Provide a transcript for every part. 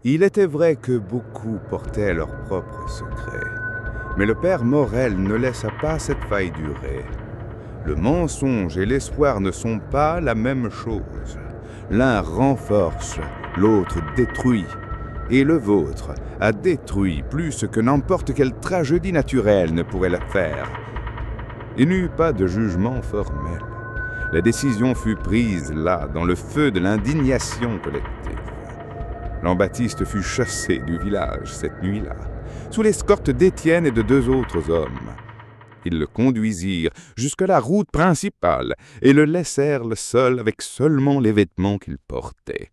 Il était vrai que beaucoup portaient leurs propres secrets, mais le père Morel ne laissa pas cette faille durer. Le mensonge et l'espoir ne sont pas la même chose. L'un renforce, l'autre détruit. Et le vôtre a détruit plus que n'importe quelle tragédie naturelle ne pourrait le faire. Il n'y eut pas de jugement formel. La décision fut prise là, dans le feu de l'indignation collective. Jean-Baptiste fut chassé du village cette nuit-là, sous l'escorte d'Étienne et de 2 autres hommes. Ils le conduisirent jusque la route principale et le laissèrent seul avec seulement les vêtements qu'il portait.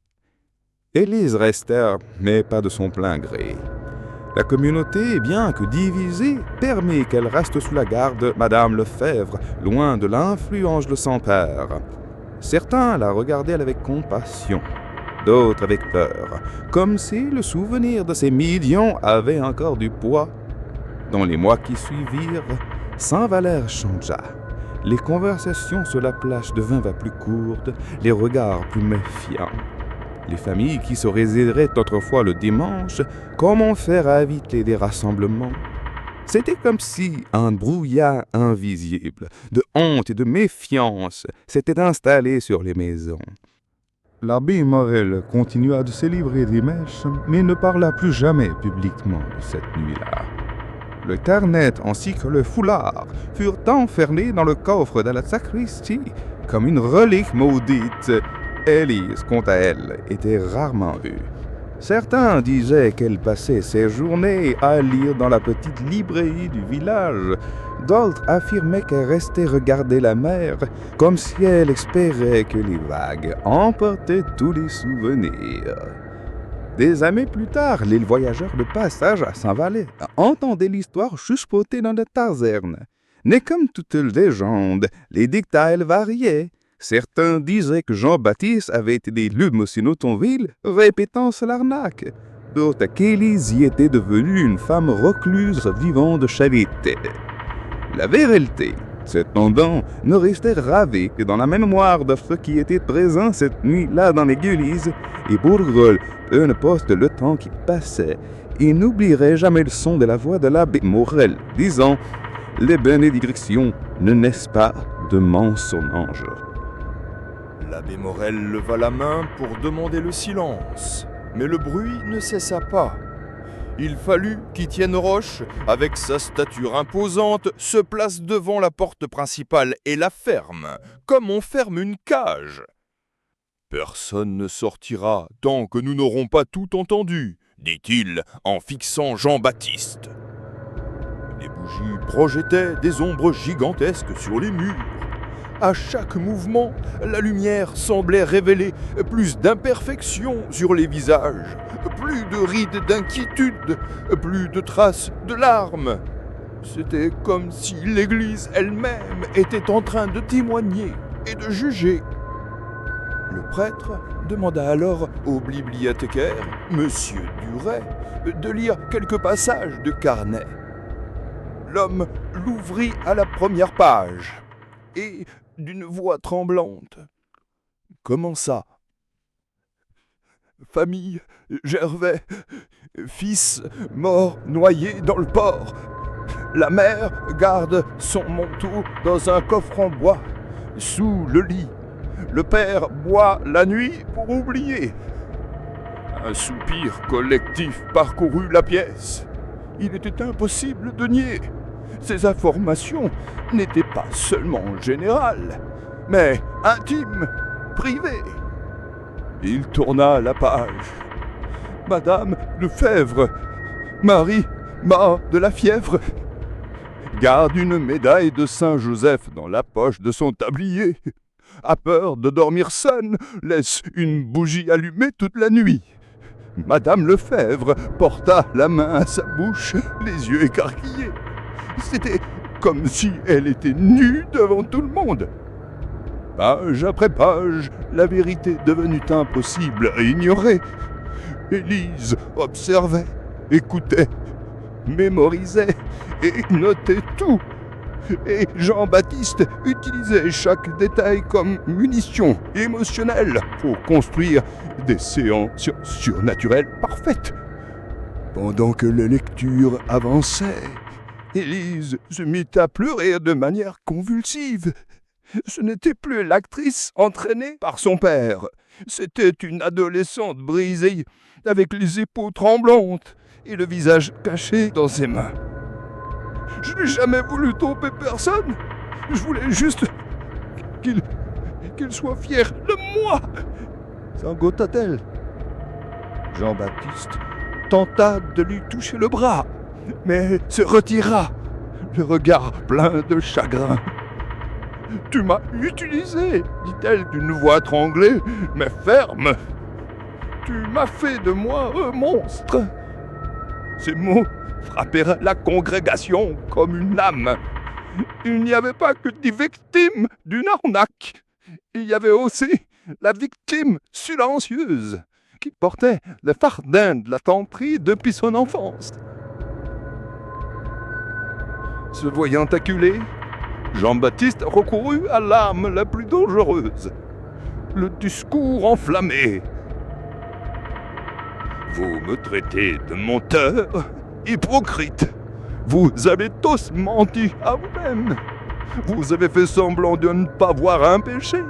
Élise resta, mais pas de son plein gré. La communauté, bien que divisée, permit qu'elle reste sous la garde de Madame Lefebvre, loin de l'influence de son père. Certains la regardaient avec compassion, d'autres avec peur, comme si le souvenir de ces millions avait encore du poids. Dans les mois qui suivirent, Saint-Valère changea. Les conversations sur la plage devinrent plus courtes, les regards plus méfiants. Les familles qui se réservaient autrefois le dimanche commencèrent à éviter des rassemblements. C'était comme si un brouillard invisible, de honte et de méfiance, s'était installé sur les maisons. L'abbé Morel continua de se livrer des mèches, mais ne parla plus jamais publiquement de cette nuit-là. Le carnet ainsi que le foulard furent enfermés dans le coffre de la sacristie comme une relique maudite. Élise, quant à elle, était rarement vue. Certains disaient qu'elle passait ses journées à lire dans la petite librairie du village. D'autres affirmaient qu'elle restait regarder la mer, comme si elle espérait que les vagues emportaient tous les souvenirs. Des années plus tard, les voyageurs de passage à Saint-Valais entendaient l'histoire chuchotée dans la taverne. Mais comme toute légende, les détails variaient. Certains disaient que Jean-Baptiste avait été élu Monsieur Notonville, répétant l'arnaque. D'autres qu'Élise y était devenue une femme recluse vivant de charité. La vérité, cependant, ne restait ravée que dans la mémoire de ceux qui étaient présents cette nuit-là dans l'église, et Bourgoul, peu importe le temps qui passait, il n'oublierait jamais le son de la voix de l'abbé Morel, disant « Les bénédictions ne naissent pas de mensonges ». L'abbé Morel leva la main pour demander le silence, mais le bruit ne cessa pas. Il fallut qu'Étienne Roche, avec sa stature imposante, se place devant la porte principale et la ferme, comme on ferme une cage. « Personne ne sortira tant que nous n'aurons pas tout entendu, dit-il en fixant Jean-Baptiste. Les bougies projetaient des ombres gigantesques sur les murs. À chaque mouvement, la lumière semblait révéler plus d'imperfections sur les visages, plus de rides d'inquiétude, plus de traces de larmes. C'était comme si l'Église elle-même était en train de témoigner et de juger. Le prêtre demanda alors au bibliothécaire, Monsieur Duret, de lire quelques passages de carnet. L'homme l'ouvrit à la première page et, d'une voix tremblante, commença. Famille Gervais, fils mort noyé dans le port. La mère garde son manteau dans un coffre en bois, sous le lit. Le père boit la nuit pour oublier. Un soupir collectif parcourut la pièce. Il était impossible de nier. Ces informations n'étaient pas seulement générales, mais intimes, privées. Il tourna la page. Madame Lefebvre, Marie mort de la fièvre, garde une médaille de Saint-Joseph dans la poche de son tablier. A peur de dormir seule, laisse une bougie allumée toute la nuit. Madame Lefebvre porta la main à sa bouche, les yeux écarquillés. C'était comme si elle était nue devant tout le monde. Page après page, la vérité devenue impossible à ignorer. Élise observait, écoutait, mémorisait et notait tout. Et Jean-Baptiste utilisait chaque détail comme munition émotionnelle pour construire des séances surnaturelles parfaites. Pendant que la lecture avançait, Élise se mit à pleurer de manière convulsive. Ce n'était plus l'actrice entraînée par son père. C'était une adolescente brisée, avec les épaules tremblantes et le visage caché dans ses mains. Je n'ai jamais voulu tromper personne. Je voulais juste qu'il soit fier de moi. Sangota-t-elle. Jean-Baptiste tenta de lui toucher le bras, mais se retira, le regard plein de chagrin. « Tu m'as utilisé, dit-elle d'une voix étranglée, mais ferme. Tu m'as fait de moi un monstre. » Ces mots frappèrent la congrégation comme une lame. Il n'y avait pas que des victimes d'une arnaque. Il y avait aussi la victime silencieuse qui portait le fardin de la tromperie depuis son enfance. Se voyant acculé, Jean-Baptiste recourut à l'arme la plus dangereuse, le discours enflammé. « Vous me traitez de menteur, hypocrite. Vous avez tous menti à vous-même. Vous avez fait semblant de ne pas voir un péché.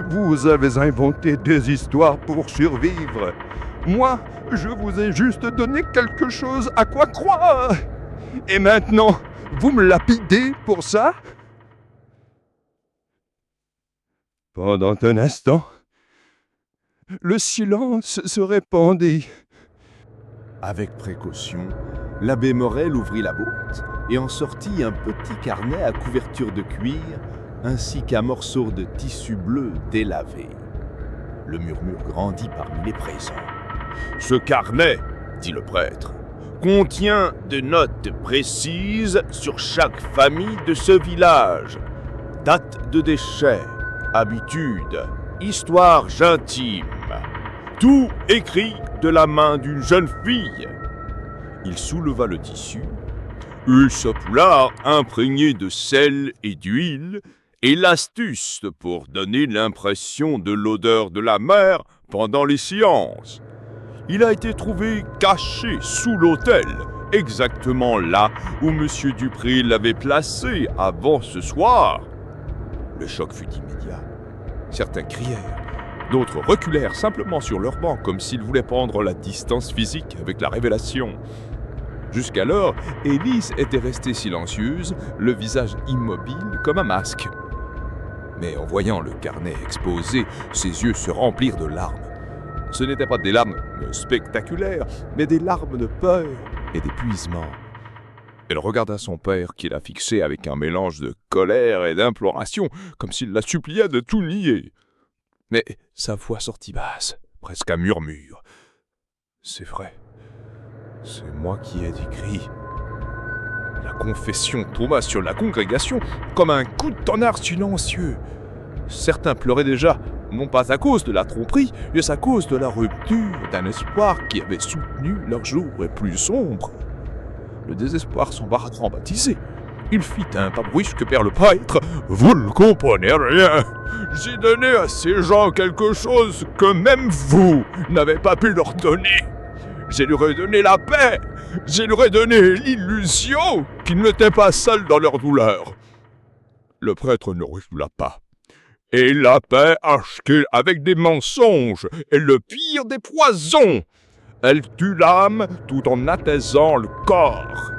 Vous avez inventé des histoires pour survivre. Moi, je vous ai juste donné quelque chose à quoi croire. Et maintenant, vous me lapidez pour ça ?» Pendant un instant, le silence se répandit. Avec précaution, l'abbé Morel ouvrit la boîte et en sortit un petit carnet à couverture de cuir ainsi qu'un morceau de tissu bleu délavé. Le murmure grandit parmi les présents. « Ce carnet, dit le prêtre, contient des notes précises sur chaque famille de ce village. Date de décès, habitudes, histoires intimes. Tout écrit de la main d'une jeune fille. » Il souleva le tissu, et ce foulard imprégné de sel et d'huile, et l'astuce pour donner l'impression de l'odeur de la mer pendant les séances. Il a été trouvé caché sous l'autel, exactement là où M. Dupré l'avait placé avant ce soir. Le choc fut immédiat. Certains crièrent, d'autres reculèrent simplement sur leurs bancs comme s'ils voulaient prendre la distance physique avec la révélation. Jusqu'alors, Élise était restée silencieuse, le visage immobile comme un masque. Mais en voyant le carnet exposé, ses yeux se remplirent de larmes. Ce n'étaient pas des larmes spectaculaires, mais des larmes de peur et d'épuisement. Elle regarda son père qui la fixait avec un mélange de colère et d'imploration, comme s'il la suppliait de tout nier. Mais sa voix sortit basse, presque un murmure. « C'est vrai, c'est moi qui ai écrit. » La confession tomba sur la congrégation comme un coup de tonnerre silencieux. Certains pleuraient déjà, non pas à cause de la tromperie, mais à cause de la rupture d'un espoir qui avait soutenu leurs jours les plus sombres. Le désespoir s'embarra de baptisé. Il fit un pas brusque vers le prêtre. « Vous ne comprenez rien. J'ai donné à ces gens quelque chose que même vous n'avez pas pu leur donner. J'ai leur donné la paix. J'ai leur donné l'illusion qu'ils n'étaient pas seuls dans leur douleur. » Le prêtre ne recula pas. « Et la paix achetée avec des mensonges est le pire des poisons. Elle tue l'âme tout en apaisant le corps. »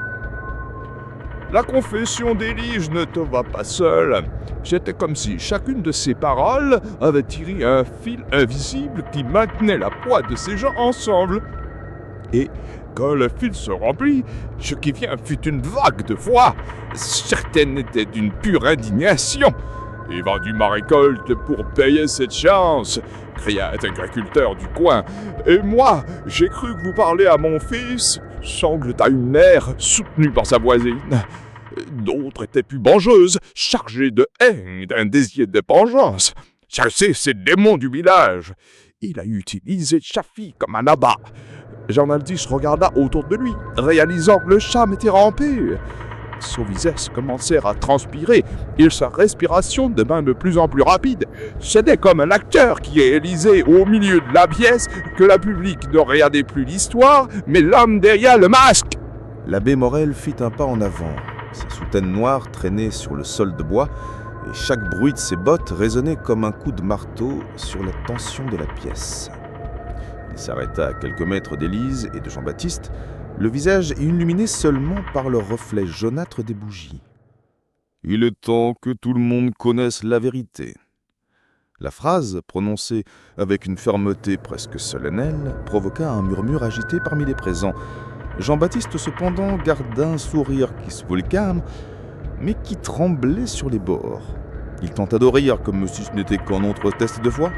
La confession d'Élise ne te va pas seule. C'était comme si chacune de ses paroles avait tiré un fil invisible qui maintenait la poids de ces gens ensemble. Et quand le fil se remplit, ce qui vient fut une vague de foi. Certaines étaient d'une pure indignation. « J'ai vendu ma récolte pour payer cette chance !» cria un agriculteur du coin. « Et moi, j'ai cru que vous parliez à mon fils !» sanglota une mère soutenue par sa voisine. D'autres étaient plus vengeuses, chargées de haine, d'un désir de vengeance. « Chassez ces démons du village !» Il a utilisé Chaffy comme un abat. Jean Aldis regarda autour de lui, réalisant que le charme était rampé. Son visage commençait à transpirer et sa respiration devint de plus en plus rapide. C'était comme un acteur qui est élisé au milieu de la pièce, que le public ne regardait plus l'histoire, mais l'homme derrière le masque. L'abbé Morel fit un pas en avant. Sa soutane noire traînait sur le sol de bois, et chaque bruit de ses bottes résonnait comme un coup de marteau sur la tension de la pièce. Il s'arrêta à quelques mètres d'Élise et de Jean-Baptiste, le visage illuminé seulement par le reflet jaunâtre des bougies. « Il est temps que tout le monde connaisse la vérité. » La phrase, prononcée avec une fermeté presque solennelle, provoqua un murmure agité parmi les présents. Jean-Baptiste, cependant, garda un sourire qui se voulait calme, mais qui tremblait sur les bords. Il tenta de rire, comme si ce n'était qu'un autre test de foi.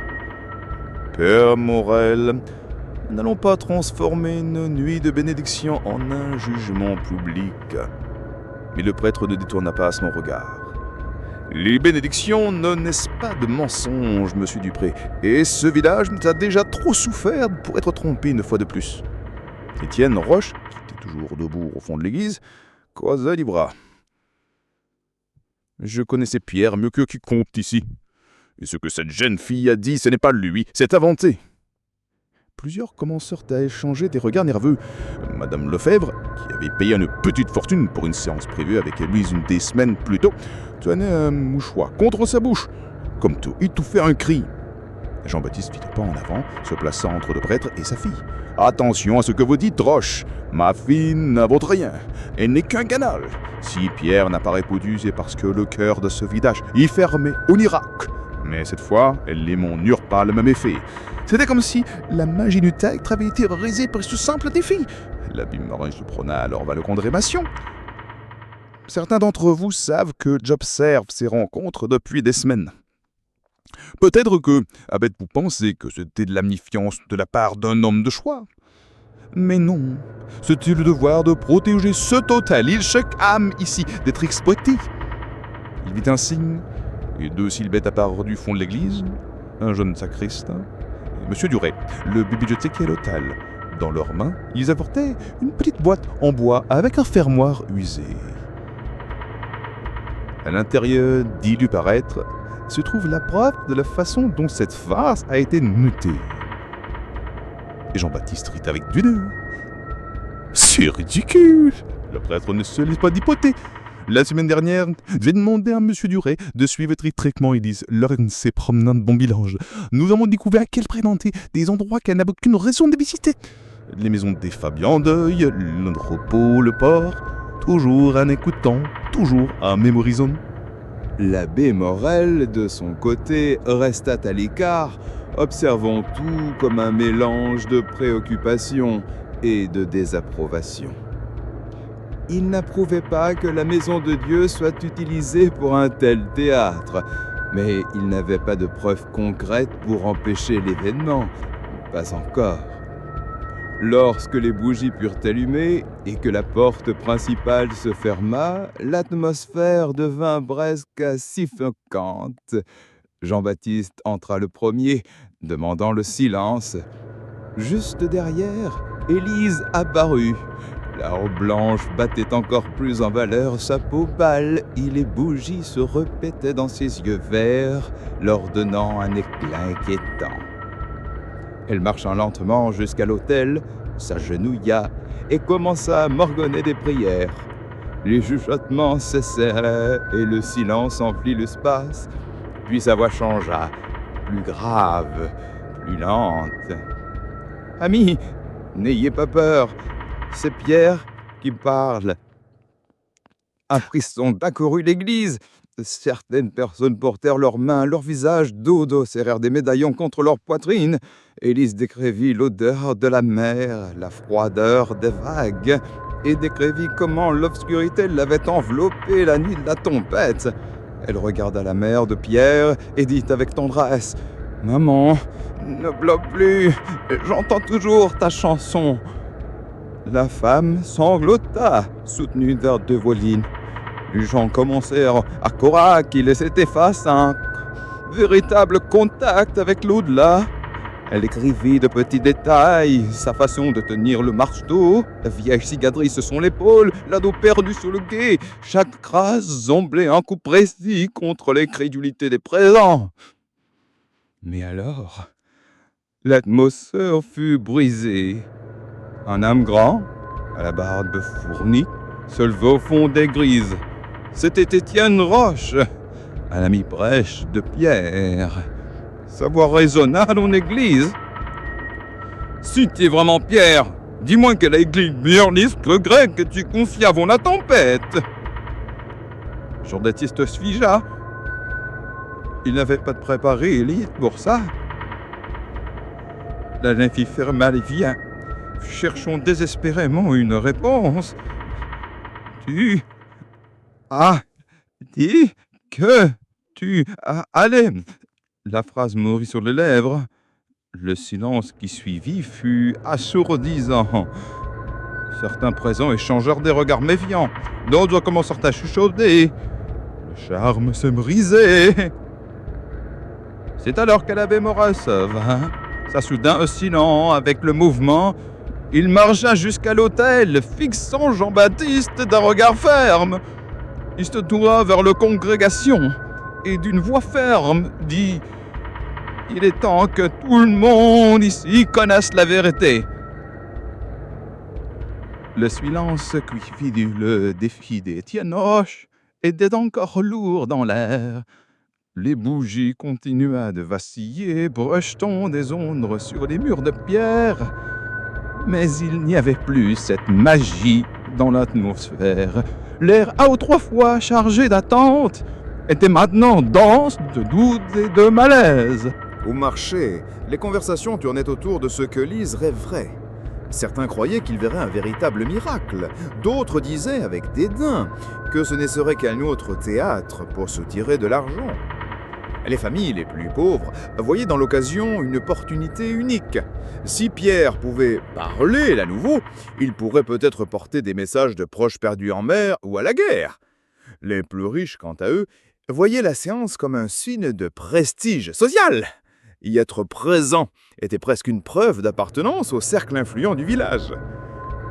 « Père Morel, n'allons pas transformer une nuit de bénédiction en un jugement public. » Mais le prêtre ne détourna pas son regard. « Les bénédictions ne naissent pas de mensonges, monsieur Dupré, et ce village a déjà trop souffert pour être trompé une fois de plus. » Étienne Roche, qui était toujours debout au fond de l'église, croisa les bras. « Je connaissais Pierre mieux que quiconque ici. Et ce que cette jeune fille a dit, ce n'est pas lui, c'est inventé. » Plusieurs commencèrent à échanger des regards nerveux. Madame Lefebvre, qui avait payé une petite fortune pour une séance prévue avec Louise une des semaines plus tôt, tenait un mouchoir contre sa bouche, comme tout étouffait un cri. Jean-Baptiste fit un pas en avant, se plaça entre le prêtre et sa fille. « Attention à ce que vous dites, Roche. Ma fille n'invente rien. Elle n'est qu'un canal. Si Pierre n'a pas répondu, c'est parce que le cœur de ce village est fermé au Irak. Mais cette fois, les mots n'eurent pas le même effet. C'était comme si la magie du tacte avait été brisée par ce simple défi. » L'abbé Morin se prôna alors vers le condamnation. Certains d'entre vous savent que j'observe ces rencontres depuis des semaines. Peut-être que, Abbé, vous pensez que c'était de la méfiance de la part d'un homme de choix. Mais non, c'était le devoir de protéger ce total, chaque âme ici, d'être exploitée. Il vit un signe, et deux sylbettes apparurent du fond de l'église, un jeune sacristain, et Monsieur Duret, le bibliothécaire local. Dans leurs mains, ils apportaient une petite boîte en bois avec un fermoir usé. À l'intérieur, dit lui paraître, se trouve la preuve de la façon dont cette farce a été notée. Et Jean-Baptiste rit avec du nez. « C'est ridicule ! Le prêtre ne se laisse pas dipoter. La semaine dernière, j'ai demandé à Monsieur Duret de suivre votre traitement, Élise, lors de ses promenades de bon village. Nous avons découvert qu'elle fréquentait des endroits qu'elle n'avait aucune raison de visiter. Les maisons des Fabians en deuil, l'entrepôt, le port, toujours en écoutant, toujours en mémorisant. » L'abbé Morel, de son côté, resta à l'écart, observant tout comme un mélange de préoccupation et de désapprobation. Il n'approuvait pas que la maison de Dieu soit utilisée pour un tel théâtre, mais il n'avait pas de preuves concrètes pour empêcher l'événement. Pas encore. Lorsque les bougies purent allumer et que la porte principale se ferma, l'atmosphère devint presque suffocante. Jean-Baptiste entra le premier, demandant le silence. Juste derrière, Élise apparut. La robe blanche battait encore plus en valeur sa peau pâle et les bougies se répétaient dans ses yeux verts, leur donnant un éclat inquiétant. Elle marcha lentement jusqu'à l'autel, s'agenouilla et commença à morgonner des prières. Les chuchotements cessèrent et le silence emplit l'espace. Puis sa voix changea, plus grave, plus lente. « Amis, n'ayez pas peur, c'est Pierre qui parle. » Un frisson accourut l'église. Certaines personnes portèrent leurs mains, leurs visages, dos serrèrent des médaillons contre leur poitrine. Élise décrivit l'odeur de la mer, la froideur des vagues, et décrivit comment l'obscurité l'avait enveloppée la nuit de la tempête. Elle regarda la mère de Pierre et dit avec tendresse : « Maman, ne pleure plus, j'entends toujours ta chanson. » La femme sanglota, soutenue vers deux volines. Les gens commencèrent à croire qu'ils étaient face à un véritable contact avec l'au-delà. Elle écrivit de petits détails, sa façon de tenir le marteau, la vieille cicatrice sur l'épaule, l'ado perdu sur le quai. Chaque phrase semblait un coup précis contre l'incrédulité des présents. Mais alors, l'atmosphère fut brisée. Un homme grand, à la barbe fournie, se leva au fond des grises. C'était Étienne Roche, un ami brèche de Pierre. Sa voix résonna dans l'église. Si tu es vraiment Pierre, dis-moi quelle église burniste le grec que tu confies avant la tempête. Jean-Baptiste se figea. Il n'avait pas de préparé élite pour ça. La jeune fille ferma les yeux, cherchant désespérément une réponse. Tu as dit que tu allais. La phrase mourut sur les lèvres. Le silence qui suivit fut assourdissant. Certains présents échangèrent des regards méfiants. D'autres commencèrent à chuchoter. Le charme se brisait. C'est alors que l'abbé Morel se vint, s'assouda oscillant avec le mouvement. Il marcha jusqu'à l'autel, fixant Jean-Baptiste d'un regard ferme. Il se tourna vers la congrégation et d'une voix ferme dit « Il est temps que tout le monde ici connaisse la vérité. » Le silence qui fit le défi d'Étienne Roche était encore lourd dans l'air. Les bougies continuaient de vaciller, projetant des ombres sur les murs de pierre. Mais il n'y avait plus cette magie dans l'atmosphère. L'air autrefois chargé d'attente était maintenant dense de doute et de malaise. Au marché, les conversations tournaient autour de ce que Lise rêverait. Certains croyaient qu'il verrait un véritable miracle. D'autres disaient avec dédain que ce ne serait qu'un autre théâtre pour se tirer de l'argent. Les familles les plus pauvres voyaient dans l'occasion une opportunité unique. Si Pierre pouvait parler à nouveau, il pourrait peut-être porter des messages de proches perdus en mer ou à la guerre. Les plus riches, quant à eux, voyaient la séance comme un signe de prestige social. Y être présent était presque une preuve d'appartenance au cercle influent du village.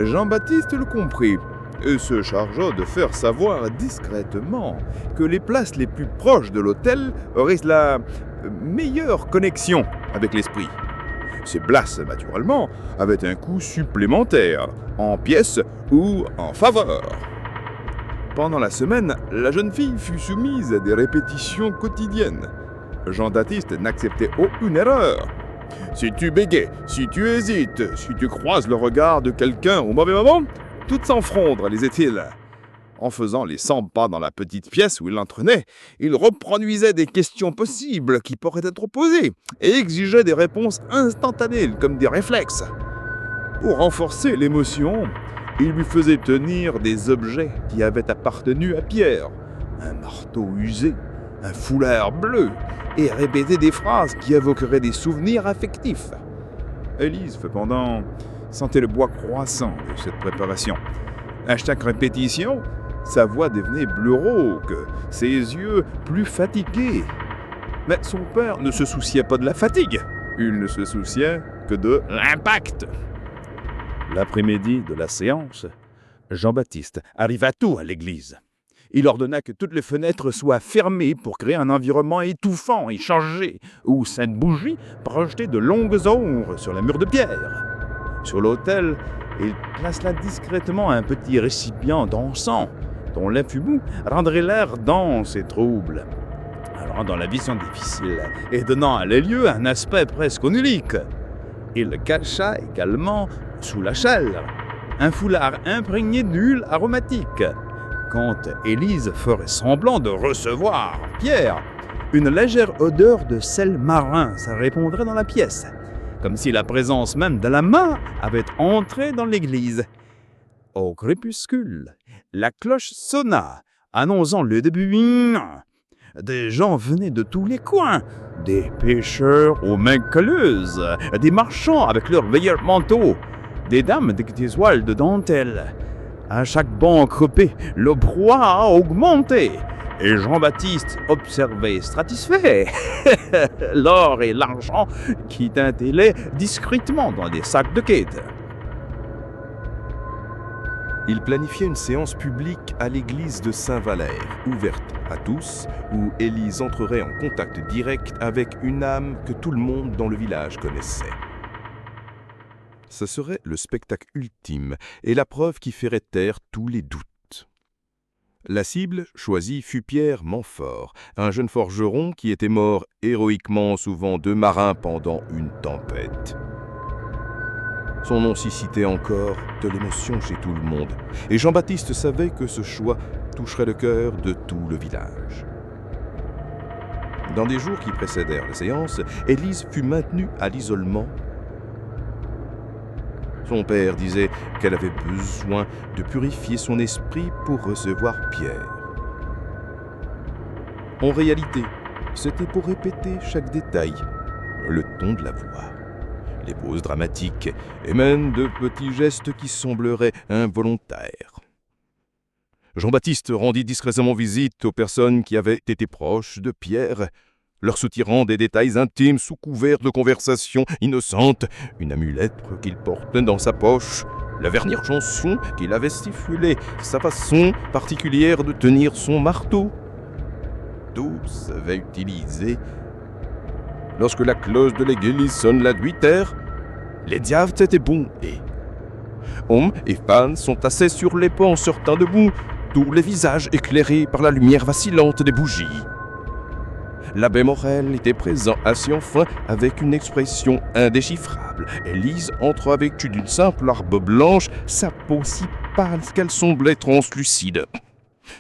Jean-Baptiste le comprit et se chargea de faire savoir discrètement que les places les plus proches de l'hôtel auraient la meilleure connexion avec l'esprit. Ces places, naturellement, avaient un coût supplémentaire, en pièces ou en faveur. Pendant la semaine, la jeune fille fut soumise à des répétitions quotidiennes. Jean-Baptiste n'acceptait aucune erreur. Si tu bégais, si tu hésites, si tu croises le regard de quelqu'un au mauvais moment, tout s'enfreindre, disait-il. En faisant les 100 pas dans la petite pièce où il l'entraînait, il reproduisait des questions possibles qui pourraient être posées et exigeait des réponses instantanées comme des réflexes. Pour renforcer l'émotion, il lui faisait tenir des objets qui avaient appartenu à Pierre, un marteau usé, un foulard bleu, et répéter des phrases qui évoqueraient des souvenirs affectifs. Élise, cependant, sentait le bois croissant de cette préparation. À chaque répétition, sa voix devenait plus rauque, ses yeux plus fatigués. Mais son père ne se souciait pas de la fatigue, il ne se souciait que de l'impact. L'après-midi de la séance, Jean-Baptiste arriva tôt à l'église. Il ordonna que toutes les fenêtres soient fermées pour créer un environnement étouffant et chargé, où cette bougie projetait de longues ombres sur la mur de pierre. Sur l'autel, il placela discrètement un petit récipient d'encens, dont l'infumé rendrait l'air dense et trouble, rendant la vision difficile et donnant à les lieux un aspect presque onirique. Il cacha également sous la challe un foulard imprégné d'huile aromatique. Quand Élise ferait semblant de recevoir Pierre, une légère odeur de sel marin se répandrait dans la pièce, comme si la présence même de la main avait entré dans l'église. Au crépuscule, la cloche sonna, annonçant le début. Des gens venaient de tous les coins, des pêcheurs aux mains colleuses, des marchands avec leurs meilleurs manteaux, des dames avec des toiles de dentelle. À chaque banc occupé, le brouhaha a augmenté. Et Jean-Baptiste observait stratisfait l'or et l'argent qui tintillaient discrètement dans des sacs de quête. Il planifiait une séance publique à l'église de Saint-Valère, ouverte à tous, où Élise entrerait en contact direct avec une âme que tout le monde dans le village connaissait. Ce serait le spectacle ultime et la preuve qui ferait taire tous les doutes. La cible choisie fut Pierre Montfort, un jeune forgeron qui était mort héroïquement sous vent de marin pendant une tempête. Son nom suscitait encore de l'émotion chez tout le monde, et Jean-Baptiste savait que ce choix toucherait le cœur de tout le village. Dans les jours qui précédèrent la séance, Élise fut maintenue à l'isolement. Son père disait qu'elle avait besoin de purifier son esprit pour recevoir Pierre. En réalité, c'était pour répéter chaque détail, le ton de la voix, les pauses dramatiques et même de petits gestes qui sembleraient involontaires. Jean-Baptiste rendit discrètement visite aux personnes qui avaient été proches de Pierre, leur soutirant des détails intimes sous couvert de conversations innocentes, une amulette qu'il portait dans sa poche, la dernière chanson qu'il avait sifflée, sa façon particulière de tenir son marteau. Tous avaient utilisé. Lorsque la cloche de l'église sonne la 8h, les diables étaient bons et hommes et femmes sont assis sur les pans sortant debout, tous les visages éclairés par la lumière vacillante des bougies. L'abbé Morel était présent assis enfin avec une expression indéchiffrable. Élise entre avec d'une simple barbe blanche, sa peau si pâle qu'elle semblait translucide.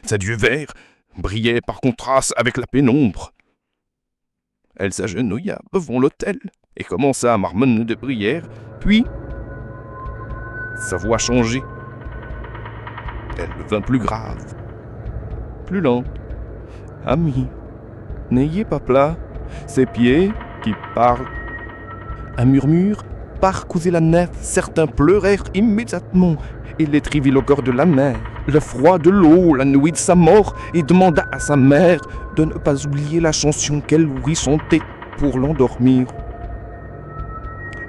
Ses yeux verts brillaient par contraste avec la pénombre. Elle s'agenouilla devant l'autel et commença à marmonner de prières, puis sa voix changeait. Elle devint plus grave, plus lente. Ami, n'ayez pas plat, ses pieds qui parlent. Un murmure parcourut la nef, certains pleurèrent immédiatement. Il écrivit le corps de la mère, le froid de l'eau, la nuit de sa mort, et demanda à sa mère de ne pas oublier la chanson qu'elle lui chantait pour l'endormir.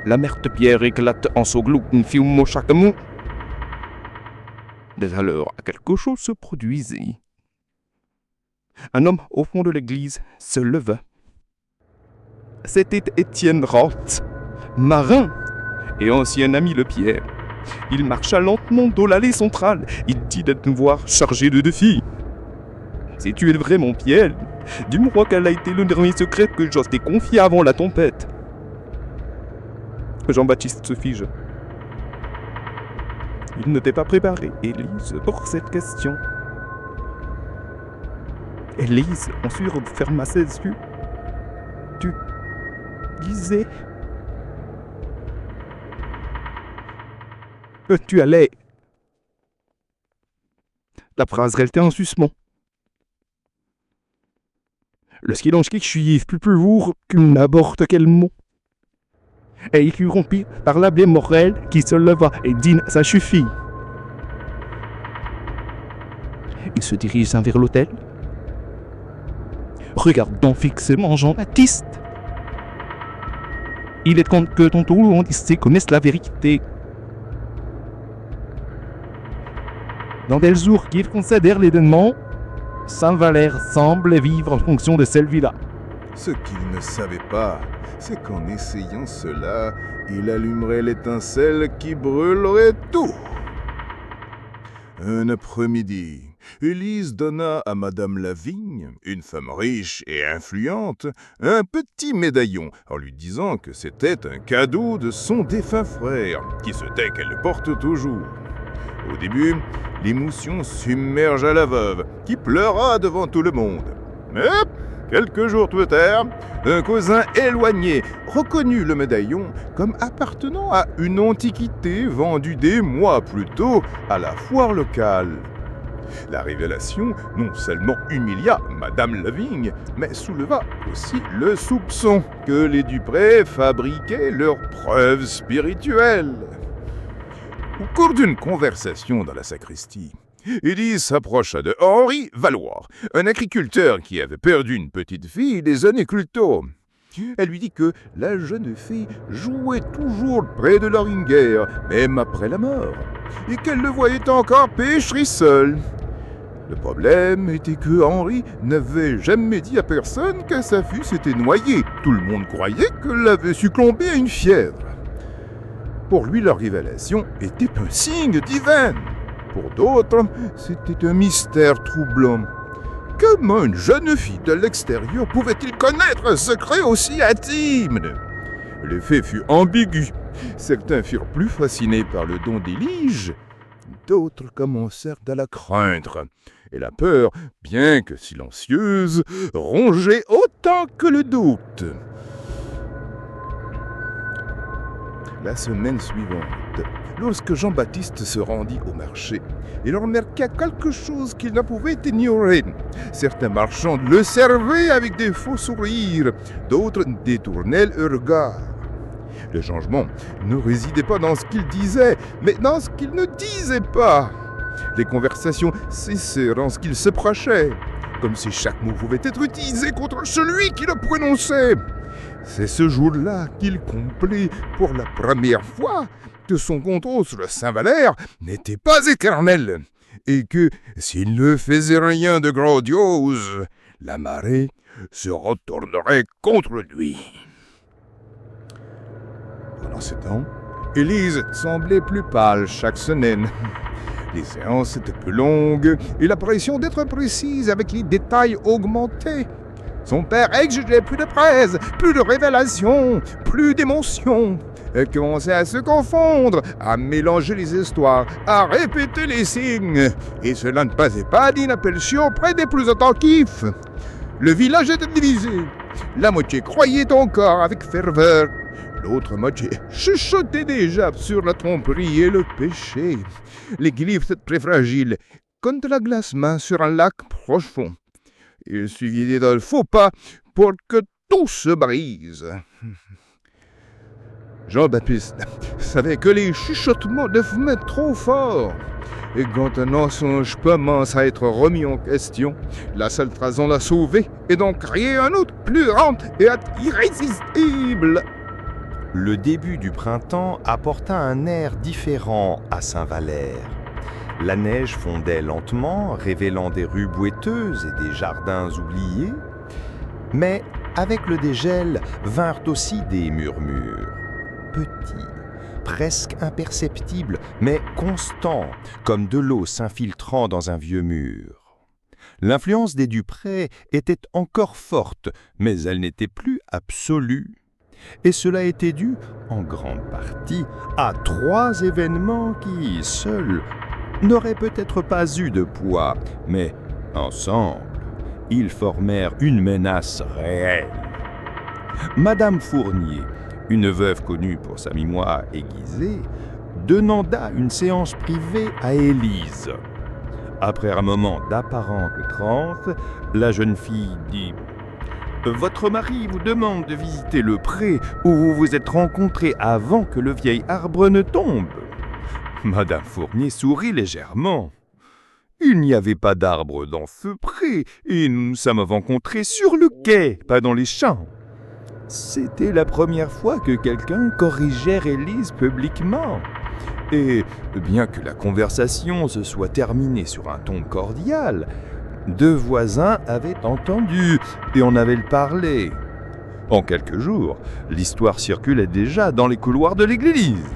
La mère de Pierre éclate en sanglots, une fille chaque mot. Dès alors, quelque chose se produisit. Un homme au fond de l'église se leva. C'était Étienne Roth, marin et ancien ami de Pierre. Il marcha lentement dans l'allée centrale. Il dit d'un voix chargée de défis. « Si tu es vraiment Pierre, dis-moi quel a été le dernier secret que j'ose t'ai confié avant la tempête. » Jean-Baptiste se fige. Il n'était pas préparé, Élise, pour cette question. Élise, ensuite ferma ses yeux. Tu disais que tu allais. La phrase restait en suspens. Le silence qui suivit fut plus lourd que n'importe quel mot. Et il fut rompu par l'abbé Morel qui se leva et dit « Ça suffit ». Il se dirigea vers l'autel, regardant fixement Jean-Baptiste. Il est compte que tantôt on disait connaissent la vérité. Dans des jours qui considèrent l'événement, Saint-Valère semble vivre en fonction de cette vie-là. Ce qu'il ne savait pas, c'est qu'en essayant cela, il allumerait l'étincelle qui brûlerait tout. Un après-midi, Élise donna à Madame Lavigne, une femme riche et influente, un petit médaillon en lui disant que c'était un cadeau de son défunt frère, qui se tait qu'elle le porte toujours. Au début, l'émotion submergea la veuve, qui pleura devant tout le monde. Mais quelques jours plus tard, un cousin éloigné reconnut le médaillon comme appartenant à une antiquité vendue des mois plus tôt à la foire locale. La révélation non seulement humilia Madame Lavigne, mais souleva aussi le soupçon que les Dupré fabriquaient leurs preuves spirituelles. Au cours d'une conversation dans la sacristie, Élise s'approcha de Henri Valois, un agriculteur qui avait perdu une petite fille des années plus tôt. Elle lui dit que la jeune fille jouait toujours près de la ringuère, même après la mort, et qu'elle le voyait encore pêcher seul. Le problème était que Henri n'avait jamais dit à personne que sa fille s'était noyée. Tout le monde croyait qu'elle avait succombé à une fièvre. Pour lui, la révélation était un signe divin. Pour d'autres, c'était un mystère troublant. Comment une jeune fille de l'extérieur pouvait-il connaître un secret aussi intime? L'effet fut ambigu. Certains furent plus fascinés par le don d'Élige, d'autres commencèrent à la craindre. Et la peur, bien que silencieuse, rongeait autant que le doute. La semaine suivante, lorsque Jean-Baptiste se rendit au marché, il remarqua quelque chose qu'il ne pouvait ignorer. Certains marchands le servaient avec des faux sourires, d'autres détournaient le regard. Le changement ne résidait pas dans ce qu'il disait, mais dans ce qu'il ne disait pas. Les conversations cessèrent en ce qu'il se prochait, comme si chaque mot pouvait être utilisé contre celui qui le prononçait. C'est ce jour-là qu'il comprit pour la première fois que son contrôle sur le Saint-Valère n'était pas éternel, et que, s'il ne faisait rien de grandiose, la marée se retournerait contre lui. Pendant ce temps, Élise semblait plus pâle chaque semaine. Les séances étaient plus longues et la pression d'être précise avec les détails augmentait. Son père exigeait plus de presse, plus de révélations, plus d'émotions. Elle commençait à se confondre, à mélanger les histoires, à répéter les signes. Et cela ne passait pas d'inaperçu auprès des plus attentifs. Le village était divisé. La moitié croyait encore avec ferveur. L'autre moitié chuchotait déjà sur la tromperie et le péché. L'équilibre était très fragile, comme de la glacement sur un lac profond. Il suffisait d'un faux pas pour que tout se brise. Jean-Baptiste savait que les chuchotements devenaient trop forts. Et quand un mensonge commence à être remis en question, la seule façon de la sauver est d'en créer un autre plus grand et irrésistible. Le début du printemps apporta un air différent à Saint-Valère. La neige fondait lentement, révélant des rues boiteuses et des jardins oubliés. Mais avec le dégel vinrent aussi des murmures, petits, presque imperceptibles, mais constants, comme de l'eau s'infiltrant dans un vieux mur. L'influence des Dupré était encore forte, mais elle n'était plus absolue. Et cela était dû, en grande partie, à 3 événements qui, seuls, n'auraient peut-être pas eu de poids, mais, ensemble, ils formèrent une menace réelle. Madame Fournier, une veuve connue pour sa mémoire aiguisée, demanda une séance privée à Élise. Après un moment d'apparente transe, la jeune fille dit « Votre mari vous demande de visiter le pré où vous vous êtes rencontrés avant que le vieil arbre ne tombe. » Madame Fournier sourit légèrement. « Il n'y avait pas d'arbre dans ce pré et nous nous sommes rencontrés sur le quai, pas dans les champs. » C'était la première fois que quelqu'un corrigeait Élise publiquement. Et bien que la conversation se soit terminée sur un ton cordial, 2 voisins avaient entendu et en avaient parlé. En quelques jours, l'histoire circulait déjà dans les couloirs de l'église.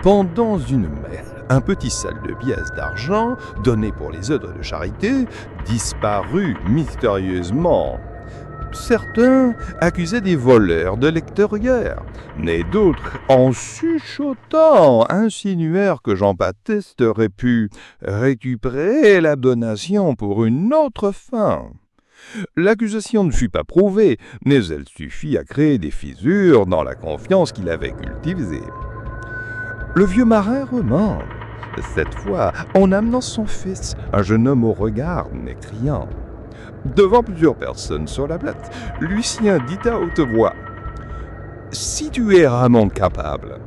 Pendant une messe, un petit salle de pièces d'argent, donné pour les œuvres de charité, disparut mystérieusement. Certains accusaient des voleurs de l'extérieur, mais d'autres, en chuchotant, insinuèrent que Jean-Baptiste aurait pu récupérer la donation pour une autre fin. L'accusation ne fut pas prouvée, mais elle suffit à créer des fissures dans la confiance qu'il avait cultivée. Le vieux marin remonte, cette fois en amenant son fils, un jeune homme au regard mécriant. Devant plusieurs personnes sur la place, Lucien dit à haute voix « Si tu es vraiment capable,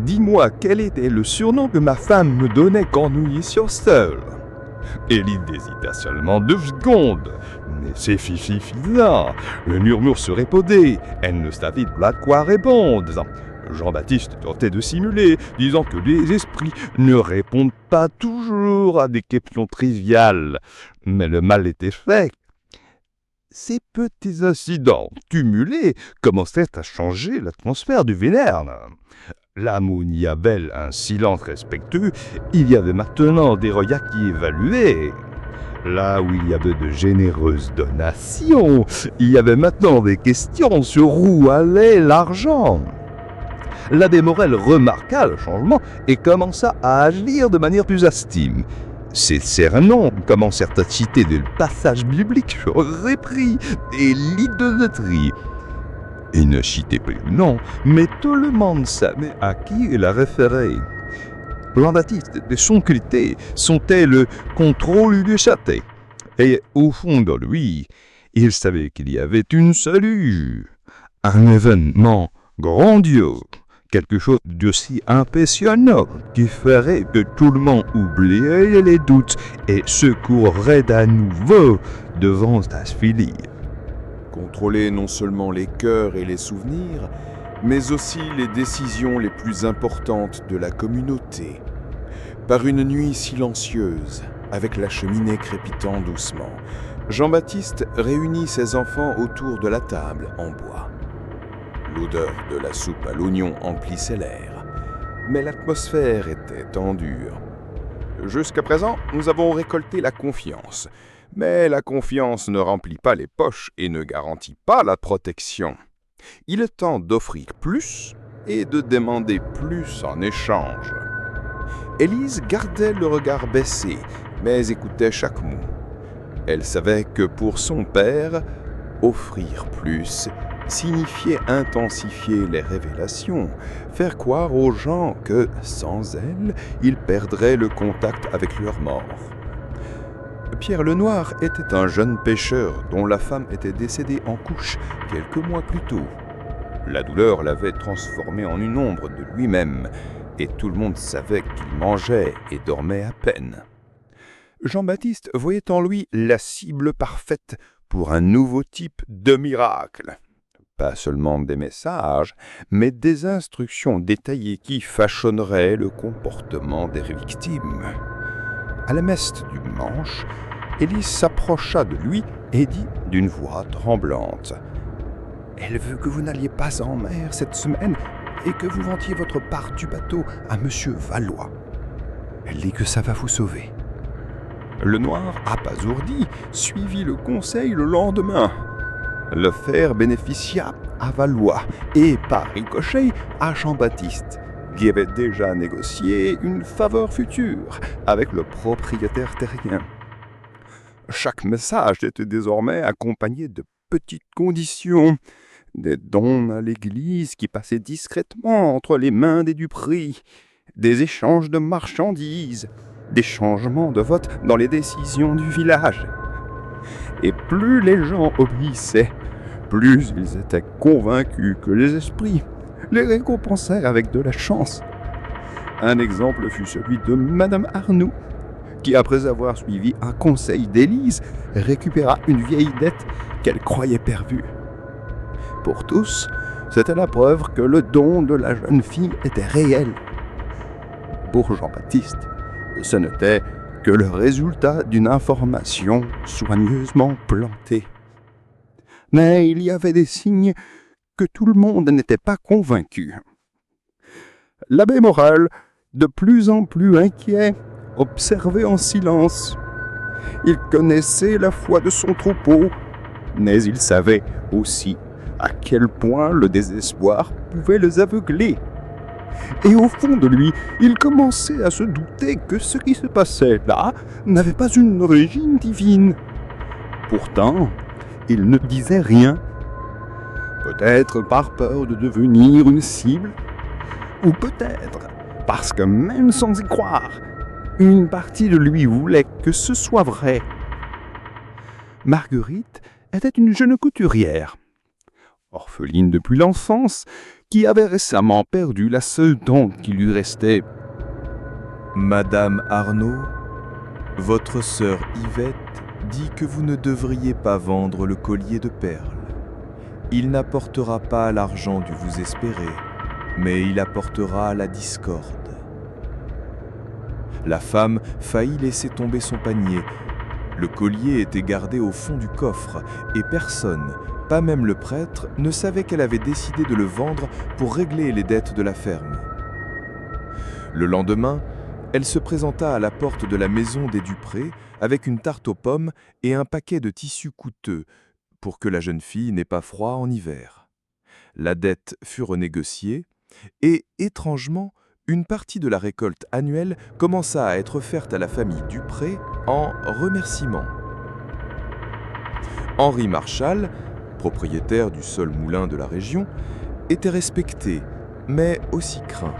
dis-moi quel était le surnom que ma femme me donnait quand nous y étions seuls. » Élise hésita seulement 2 secondes. Mais c'est suffisant. Le murmure se répondait. Elle ne savait pas quoi répondre. Jean-Baptiste tentait de simuler, disant que les esprits ne répondent pas toujours à des questions triviales. Mais le mal était fait. Ces petits incidents cumulés commençaient à changer l'atmosphère du Vénerne. Là où il y avait un silence respectueux, il y avait maintenant des regards qui évaluaient. Là où il y avait de généreuses donations, il y avait maintenant des questions sur où allait l'argent. L'abbé Morel remarqua le changement et commença à agir de manière plus active. Ses sermons commencèrent à citer des passages bibliques sur repris et l'idolâtrie. Il ne citait plus le nom, mais tout le monde savait à qui il a référé. Jean-Baptiste, de son côté, sentait le contrôle du château. Et au fond de lui, il savait qu'il y avait une salut, un événement grandiose, quelque chose d'aussi impressionnant qui ferait que tout le monde oublierait les doutes et se courrait à nouveau devant sa fille. Contrôler non seulement les cœurs et les souvenirs, mais aussi les décisions les plus importantes de la communauté. Par une nuit silencieuse, avec la cheminée crépitant doucement, Jean-Baptiste réunit ses enfants autour de la table en bois. L'odeur de la soupe à l'oignon emplissait l'air, mais l'atmosphère était tendue. Jusqu'à présent, nous avons récolté la confiance. Mais la confiance ne remplit pas les poches et ne garantit pas la protection. Il est temps d'offrir plus et de demander plus en échange. Élise gardait le regard baissé, mais écoutait chaque mot. Elle savait que pour son père, offrir plus signifiait intensifier les révélations, faire croire aux gens que, sans elle, ils perdraient le contact avec leur mort. Pierre Lenoir était un jeune pêcheur dont la femme était décédée en couche quelques mois plus tôt. La douleur l'avait transformé en une ombre de lui-même, et tout le monde savait qu'il mangeait et dormait à peine. Jean-Baptiste voyait en lui la cible parfaite pour un nouveau type de miracle. Pas seulement des messages, mais des instructions détaillées qui façonneraient le comportement des victimes. À la messe du dimanche, Élise s'approcha de lui et dit d'une voix tremblante : « Elle veut que vous n'alliez pas en mer cette semaine et que vous vendiez votre part du bateau à Monsieur Valois. Elle dit que ça va vous sauver. » Lenoir, abasourdi, suivit le conseil le lendemain. L'affaire bénéficia à Valois et, par ricochet, à Jean-Baptiste, qui avait déjà négocié une faveur future avec le propriétaire terrien. Chaque message était désormais accompagné de petites conditions, des dons à l'église qui passaient discrètement entre les mains des Dupris, des échanges de marchandises, des changements de vote dans les décisions du village. Et plus les gens obéissaient, plus ils étaient convaincus que les esprits les récompensèrent avec de la chance. Un exemple fut celui de Madame Arnoux, qui, après avoir suivi un conseil d'Élise, récupéra une vieille dette qu'elle croyait perdue. Pour tous, c'était la preuve que le don de la jeune fille était réel. Pour Jean-Baptiste, ce n'était que le résultat d'une information soigneusement plantée. Mais il y avait des signes que tout le monde n'était pas convaincu. L'abbé Morel, de plus en plus inquiet, observait en silence. Il connaissait la foi de son troupeau, mais il savait aussi à quel point le désespoir pouvait les aveugler. Et au fond de lui, il commençait à se douter que ce qui se passait là n'avait pas une origine divine. Pourtant, il ne disait rien. Peut-être par peur de devenir une cible, ou peut-être parce que même sans y croire, une partie de lui voulait que ce soit vrai. Marguerite était une jeune couturière, orpheline depuis l'enfance, qui avait récemment perdu la seule dent qui lui restait. Madame Arnaud, votre sœur Yvette dit que vous ne devriez pas vendre le collier de perles. Il n'apportera pas l'argent dû vous espérer, mais il apportera la discorde. La femme faillit laisser tomber son panier. Le collier était gardé au fond du coffre et personne, pas même le prêtre, ne savait qu'elle avait décidé de le vendre pour régler les dettes de la ferme. Le lendemain, elle se présenta à la porte de la maison des Dupré avec une tarte aux pommes et un paquet de tissus coûteux pour que la jeune fille n'ait pas froid en hiver. La dette fut renégociée et, étrangement, une partie de la récolte annuelle commença à être offerte à la famille Dupré en remerciement. Henri Marchal, propriétaire du seul moulin de la région, était respecté, mais aussi craint.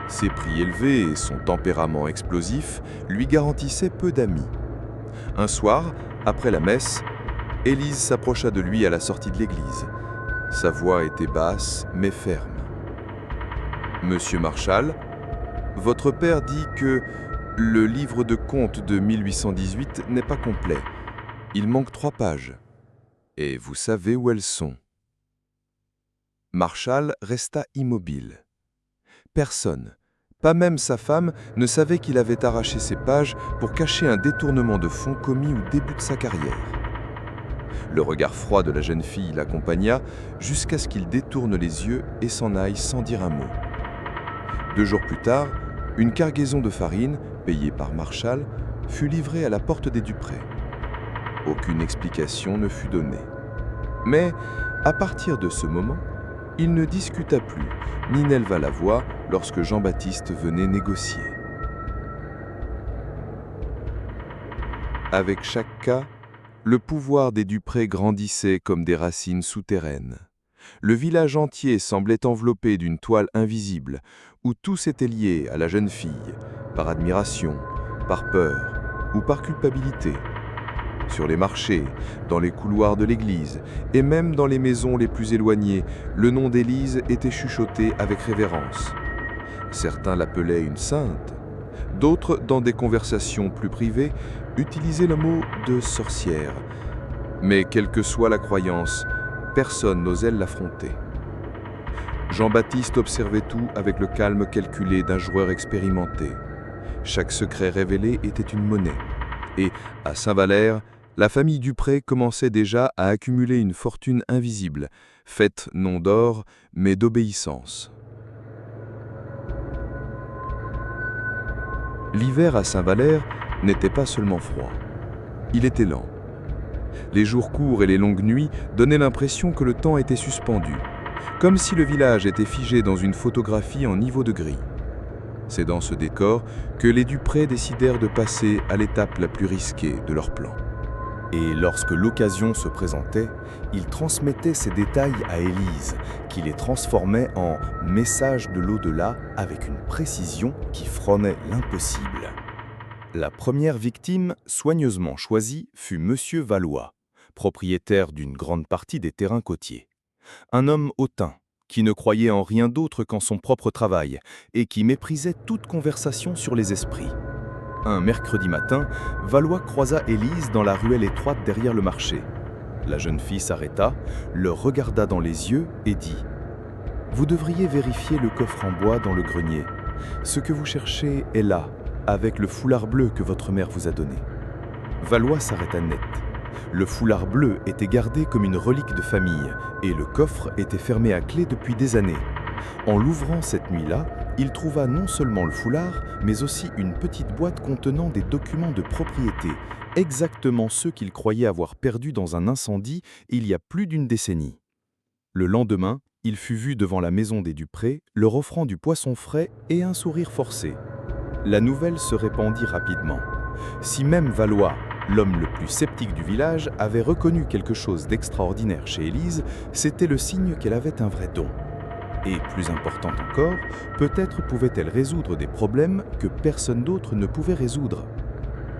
Ses prix élevés et son tempérament explosif lui garantissaient peu d'amis. Un soir, après la messe, Élise s'approcha de lui à la sortie de l'église. Sa voix était basse mais ferme. « Monsieur Marchal, votre père dit que le livre de comptes de 1818 n'est pas complet. Il manque 3 pages. Et vous savez où elles sont. » Marchal resta immobile. Personne, pas même sa femme, ne savait qu'il avait arraché ces pages pour cacher un détournement de fonds commis au début de sa carrière. Le regard froid de la jeune fille l'accompagna jusqu'à ce qu'il détourne les yeux et s'en aille sans dire un mot. 2 jours plus tard, une cargaison de farine, payée par Marchal, fut livrée à la porte des Dupré. Aucune explication ne fut donnée. Mais, à partir de ce moment, il ne discuta plus, ni n'éleva la voix lorsque Jean-Baptiste venait négocier. Avec chaque cas, le pouvoir des Dupré grandissait comme des racines souterraines. Le village entier semblait enveloppé d'une toile invisible, où tous étaient liés à la jeune fille, par admiration, par peur ou par culpabilité. Sur les marchés, dans les couloirs de l'église et même dans les maisons les plus éloignées, le nom d'Élise était chuchoté avec révérence. Certains l'appelaient une sainte, d'autres, dans des conversations plus privées, utilisaient le mot de sorcière. Mais quelle que soit la croyance, personne n'osait l'affronter. Jean-Baptiste observait tout avec le calme calculé d'un joueur expérimenté. Chaque secret révélé était une monnaie. Et, à Saint-Valère, la famille Dupré commençait déjà à accumuler une fortune invisible, faite non d'or, mais d'obéissance. L'hiver à Saint-Valère n'était pas seulement froid. Il était lent. Les jours courts et les longues nuits donnaient l'impression que le temps était suspendu, comme si le village était figé dans une photographie en niveau de gris. C'est dans ce décor que les Dupré décidèrent de passer à l'étape la plus risquée de leur plan. Et lorsque l'occasion se présentait, ils transmettaient ces détails à Élise, qui les transformait en messages de l'au-delà avec une précision qui frôlait l'impossible. La première victime, soigneusement choisie, fut Monsieur Valois, propriétaire d'une grande partie des terrains côtiers. Un homme hautain, qui ne croyait en rien d'autre qu'en son propre travail et qui méprisait toute conversation sur les esprits. Un mercredi matin, Valois croisa Élise dans la ruelle étroite derrière le marché. La jeune fille s'arrêta, le regarda dans les yeux et dit « Vous devriez vérifier le coffre en bois dans le grenier. Ce que vous cherchez est là, avec le foulard bleu que votre mère vous a donné. » Valois s'arrêta net. Le foulard bleu était gardé comme une relique de famille et le coffre était fermé à clé depuis des années. En l'ouvrant cette nuit-là, il trouva non seulement le foulard, mais aussi une petite boîte contenant des documents de propriété, exactement ceux qu'il croyait avoir perdus dans un incendie il y a plus d'une décennie. Le lendemain, il fut vu devant la maison des Dupré, leur offrant du poisson frais et un sourire forcé. La nouvelle se répandit rapidement. Si même Valois, l'homme le plus sceptique du village, avait reconnu quelque chose d'extraordinaire chez Élise, c'était le signe qu'elle avait un vrai don. Et, plus important encore, peut-être pouvait-elle résoudre des problèmes que personne d'autre ne pouvait résoudre.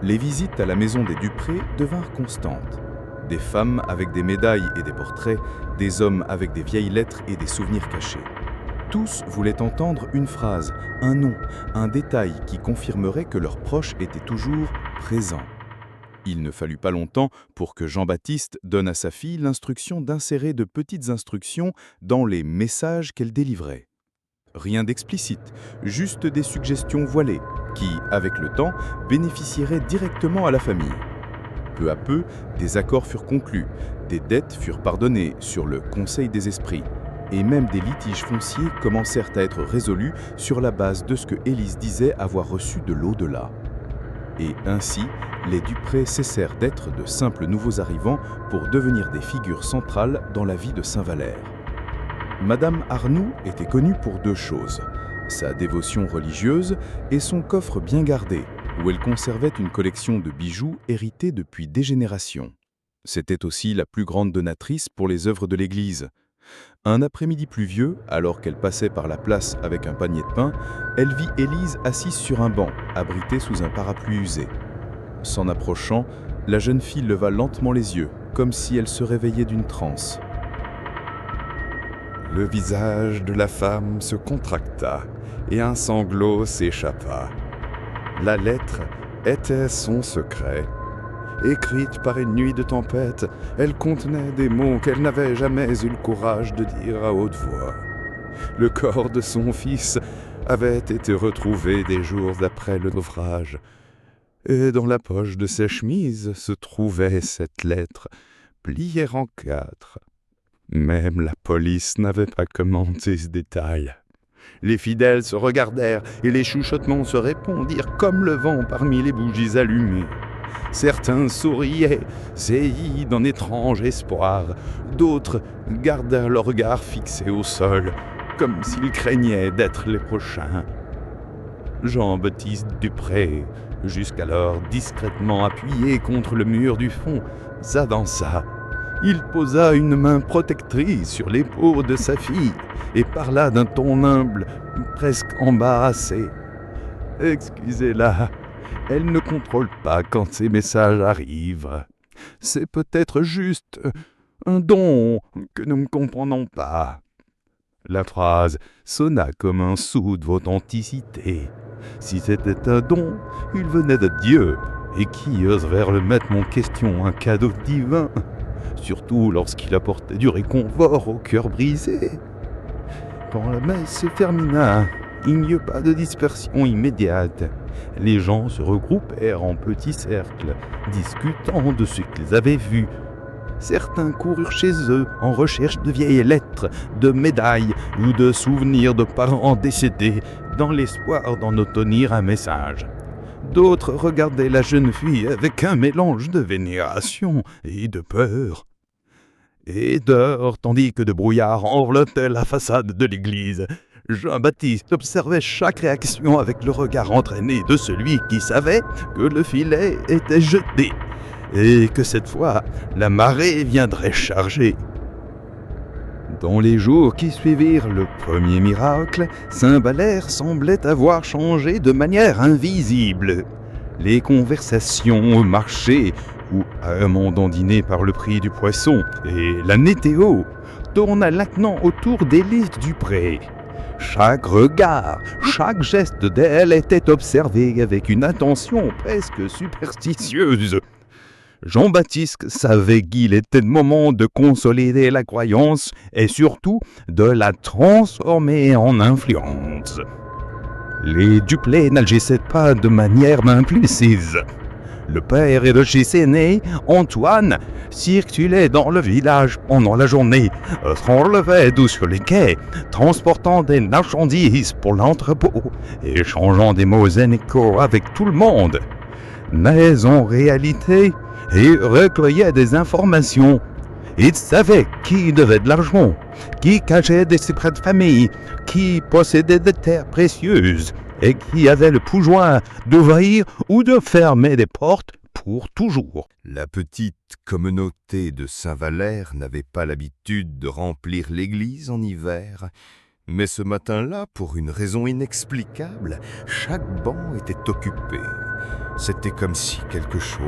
Les visites à la maison des Dupré devinrent constantes. Des femmes avec des médailles et des portraits, des hommes avec des vieilles lettres et des souvenirs cachés. Tous voulaient entendre une phrase, un nom, un détail qui confirmerait que leur proche était toujours présent. Il ne fallut pas longtemps pour que Jean-Baptiste donne à sa fille l'instruction d'insérer de petites instructions dans les messages qu'elle délivrait. Rien d'explicite, juste des suggestions voilées, qui, avec le temps, bénéficieraient directement à la famille. Peu à peu, des accords furent conclus, des dettes furent pardonnées sur le Conseil des esprits, et même des litiges fonciers commencèrent à être résolus sur la base de ce que Élise disait avoir reçu de l'au-delà. Et ainsi, les Dupré cessèrent d'être de simples nouveaux arrivants pour devenir des figures centrales dans la vie de Saint-Valère. Madame Arnoux était connue pour deux choses, sa dévotion religieuse et son coffre bien gardé, où elle conservait une collection de bijoux hérités depuis des générations. C'était aussi la plus grande donatrice pour les œuvres de l'Église. Un après-midi pluvieux, alors qu'elle passait par la place avec un panier de pain, elle vit Élise assise sur un banc, abritée sous un parapluie usé. S'en approchant, la jeune fille leva lentement les yeux, comme si elle se réveillait d'une transe. Le visage de la femme se contracta et un sanglot s'échappa. La lettre était son secret. Écrite par une nuit de tempête, elle contenait des mots qu'elle n'avait jamais eu le courage de dire à haute voix. Le corps de son fils avait été retrouvé des jours après le naufrage, et dans la poche de sa chemise se trouvait cette lettre, pliée en 4. Même la police n'avait pas commenté ce détail. Les fidèles se regardèrent et les chuchotements se répondirent comme le vent parmi les bougies allumées. Certains souriaient, saillis d'un étrange espoir. D'autres gardèrent leur regard fixé au sol, comme s'ils craignaient d'être les prochains. Jean-Baptiste Dupré, jusqu'alors discrètement appuyé contre le mur du fond, s'avança. Il posa une main protectrice sur l'épaule de sa fille et parla d'un ton humble, presque embarrassé. « Excusez-la, elle ne contrôle pas quand ces messages arrivent. C'est peut-être juste un don que nous ne comprenons pas. » La phrase sonna comme un sou d'authenticité. Si c'était un don, il venait de Dieu, et qui oserait remettre en question un cadeau divin, surtout lorsqu'il apportait du réconfort au cœur brisé. Quand la messe se termina, il n'y eut pas de dispersion immédiate. Les gens se regroupèrent en petits cercles, discutant de ce qu'ils avaient vu. Certains coururent chez eux en recherche de vieilles lettres, de médailles ou de souvenirs de parents décédés, dans l'espoir d'en obtenir un message. D'autres regardaient la jeune fille avec un mélange de vénération et de peur. Et dehors, tandis que de brouillard enveloppait la façade de l'église, Jean-Baptiste observait chaque réaction avec le regard entraîné de celui qui savait que le filet était jeté et que cette fois, la marée viendrait charger. Dans les jours qui suivirent le premier miracle, Saint-Valère semblait avoir changé de manière invisible. Les conversations au marché, ou amandondinées par le prix du poisson, et la météo, tourna maintenant autour d'Élise Dupré. Chaque regard, chaque geste d'elle était observé avec une attention presque superstitieuse. Jean-Baptiste savait qu'il était le moment de consolider la croyance et surtout de la transformer en influence. Les Duplé n'agissaient pas de manière impulsive. Le père et le fils aîné, Antoine, circulaient dans le village pendant la journée, s'enlevaient d'où sur les quais, transportant des marchandises pour l'entrepôt, échangeant des mots amicaux avec tout le monde. Mais en réalité, ils recueillaient des informations. Ils savaient qui devait de l'argent, qui cachait des secrets de famille, qui possédait des terres précieuses et qui avait le pouvoir d'ouvrir ou de fermer des portes pour toujours. La petite communauté de Saint-Valère n'avait pas l'habitude de remplir l'église en hiver. Mais ce matin-là, pour une raison inexplicable, chaque banc était occupé. C'était comme si quelque chose,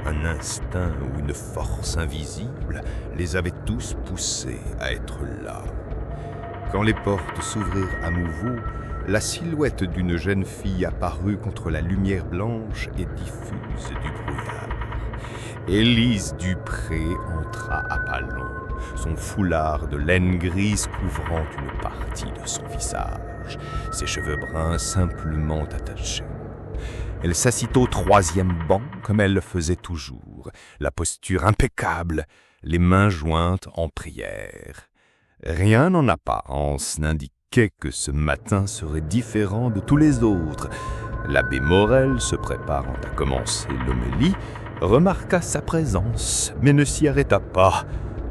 un instinct ou une force invisible, les avait tous poussés à être là. Quand les portes s'ouvrirent à nouveau, la silhouette d'une jeune fille apparut contre la lumière blanche et diffuse du brouillard. Élise Dupré entra à pas lents, son foulard de laine grise couvrant une partie de son visage, ses cheveux bruns simplement attachés. Elle s'assit au 3e banc comme elle le faisait toujours, la posture impeccable, les mains jointes en prière. Rien en apparence n'indiquait que ce matin serait différent de tous les autres. L'abbé Morel, se préparant à commencer l'homélie, remarqua sa présence, mais ne s'y arrêta pas.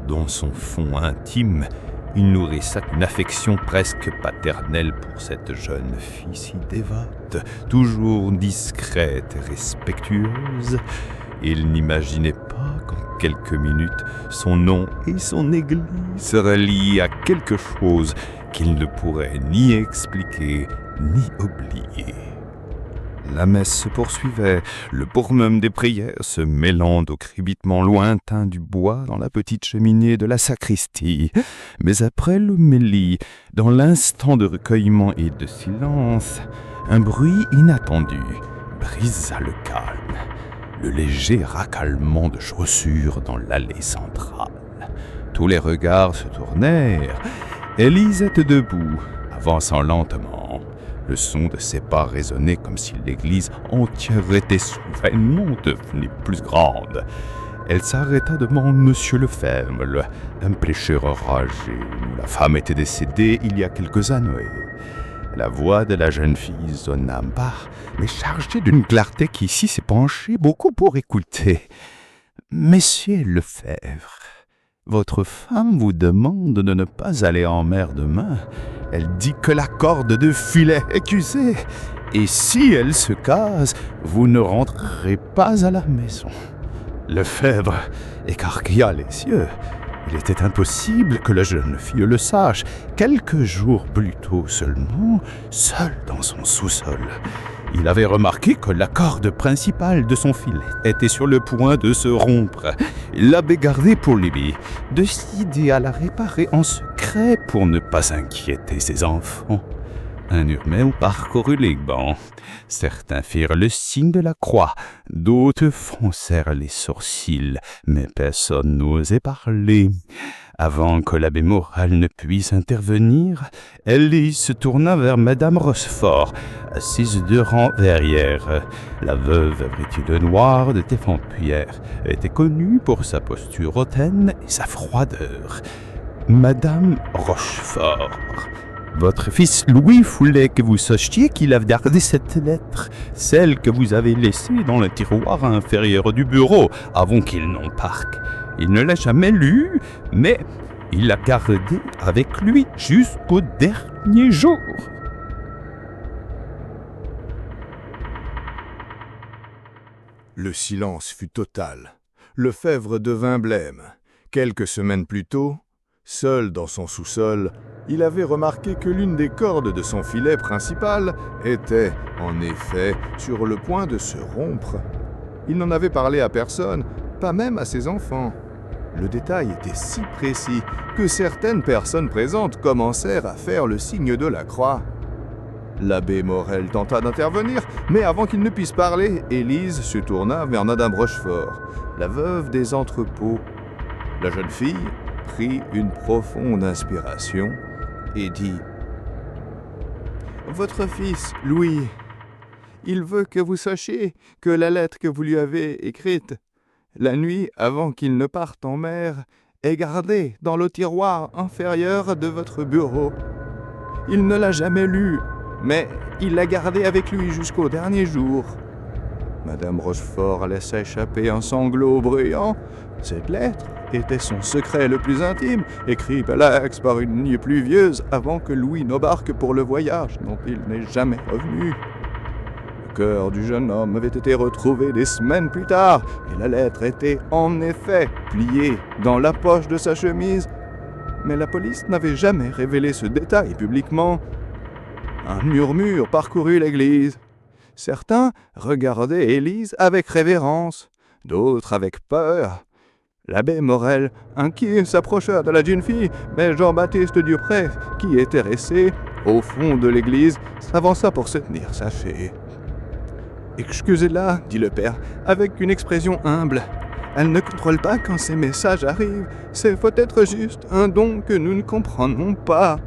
Dans son fond intime, il nourrissait une affection presque paternelle pour cette jeune fille si dévote, toujours discrète et respectueuse. Il n'imaginait pas qu'en quelques minutes, son nom et son église seraient liés à quelque chose qu'il ne pourrait ni expliquer ni oublier. La messe se poursuivait, le bourmum des prières se mêlant au crépitement lointain du bois dans la petite cheminée de la sacristie. Mais après l'homélie, dans l'instant de recueillement et de silence, un bruit inattendu brisa le calme, le léger racallement de chaussures dans l'allée centrale. Tous les regards se tournèrent. Élise était debout, avançant lentement. Le son de ses pas résonnait comme si l'église entière était soudainement devenue plus grande. Elle s'arrêta devant Monsieur Lefebvre, un prêcheur enragé, dont la femme était décédée il y a quelques années. La voix de la jeune fille sonna bas, mais chargée d'une clarté qui ici s'est penchée beaucoup pour écouter. « Monsieur Lefebvre, votre femme vous demande de ne pas aller en mer demain. Elle dit que la corde de filet est usée, et si elle se casse, vous ne rentrerez pas à la maison. » Lefebvre écarquilla les yeux. Il était impossible que la jeune fille le sache. Quelques jours plus tôt seulement, seul dans son sous-sol, il avait remarqué que la corde principale de son filet était sur le point de se rompre. Il l'avait gardée pour lui, décidé à la réparer en secret pour ne pas inquiéter ses enfants. Un murmure parcourut les bancs. Certains firent le signe de la croix, d'autres froncèrent les sourcils, mais personne n'osait parler. Avant que l'abbé Morel ne puisse intervenir, Élise se tourna vers Madame Rochefort, assise de rang derrière. La veuve vêtue de noir de Téfempierre était connue pour sa posture hautaine et sa froideur. Madame Rochefort, votre fils Louis voulait que vous sachiez qu'il avait gardé cette lettre, celle que vous avez laissée dans le tiroir inférieur du bureau avant qu'il n'en parte. Il ne l'a jamais lue, mais il l'a gardée avec lui jusqu'au dernier jour. Le silence fut total. Lefebvre devint blême. Quelques semaines plus tôt, seul dans son sous-sol, il avait remarqué que l'une des cordes de son filet principal était, en effet, sur le point de se rompre. Il n'en avait parlé à personne, pas même à ses enfants. Le détail était si précis que certaines personnes présentes commencèrent à faire le signe de la croix. L'abbé Morel tenta d'intervenir, mais avant qu'il ne puisse parler, Élise se tourna vers Madame Rochefort, la veuve des entrepôts. La jeune fille prit une profonde inspiration et dit « Votre fils, Louis, il veut que vous sachiez que la lettre que vous lui avez écrite, la nuit avant qu'il ne parte en mer, est gardée dans le tiroir inférieur de votre bureau. Il ne l'a jamais lue, mais il l'a gardée avec lui jusqu'au dernier jour. » Madame Rochefort laissa échapper un sanglot bruyant. Cette lettre était son secret le plus intime, écrit Pelax par une nuit pluvieuse avant que Louis n'embarque pour le voyage dont il n'est jamais revenu. Le cœur du jeune homme avait été retrouvé des semaines plus tard, et la lettre était en effet pliée dans la poche de sa chemise. Mais la police n'avait jamais révélé ce détail publiquement. Un murmure parcourut l'église. Certains regardaient Élise avec révérence, d'autres avec peur. L'abbé Morel, inquiet, s'approcha de la jeune fille, mais Jean-Baptiste Dupré, qui était resté au fond de l'église, s'avança pour soutenir sa fille. « Excusez-la, dit le père, avec une expression humble. Elle ne contrôle pas quand ces messages arrivent. C'est peut-être juste un don que nous ne comprenons pas. »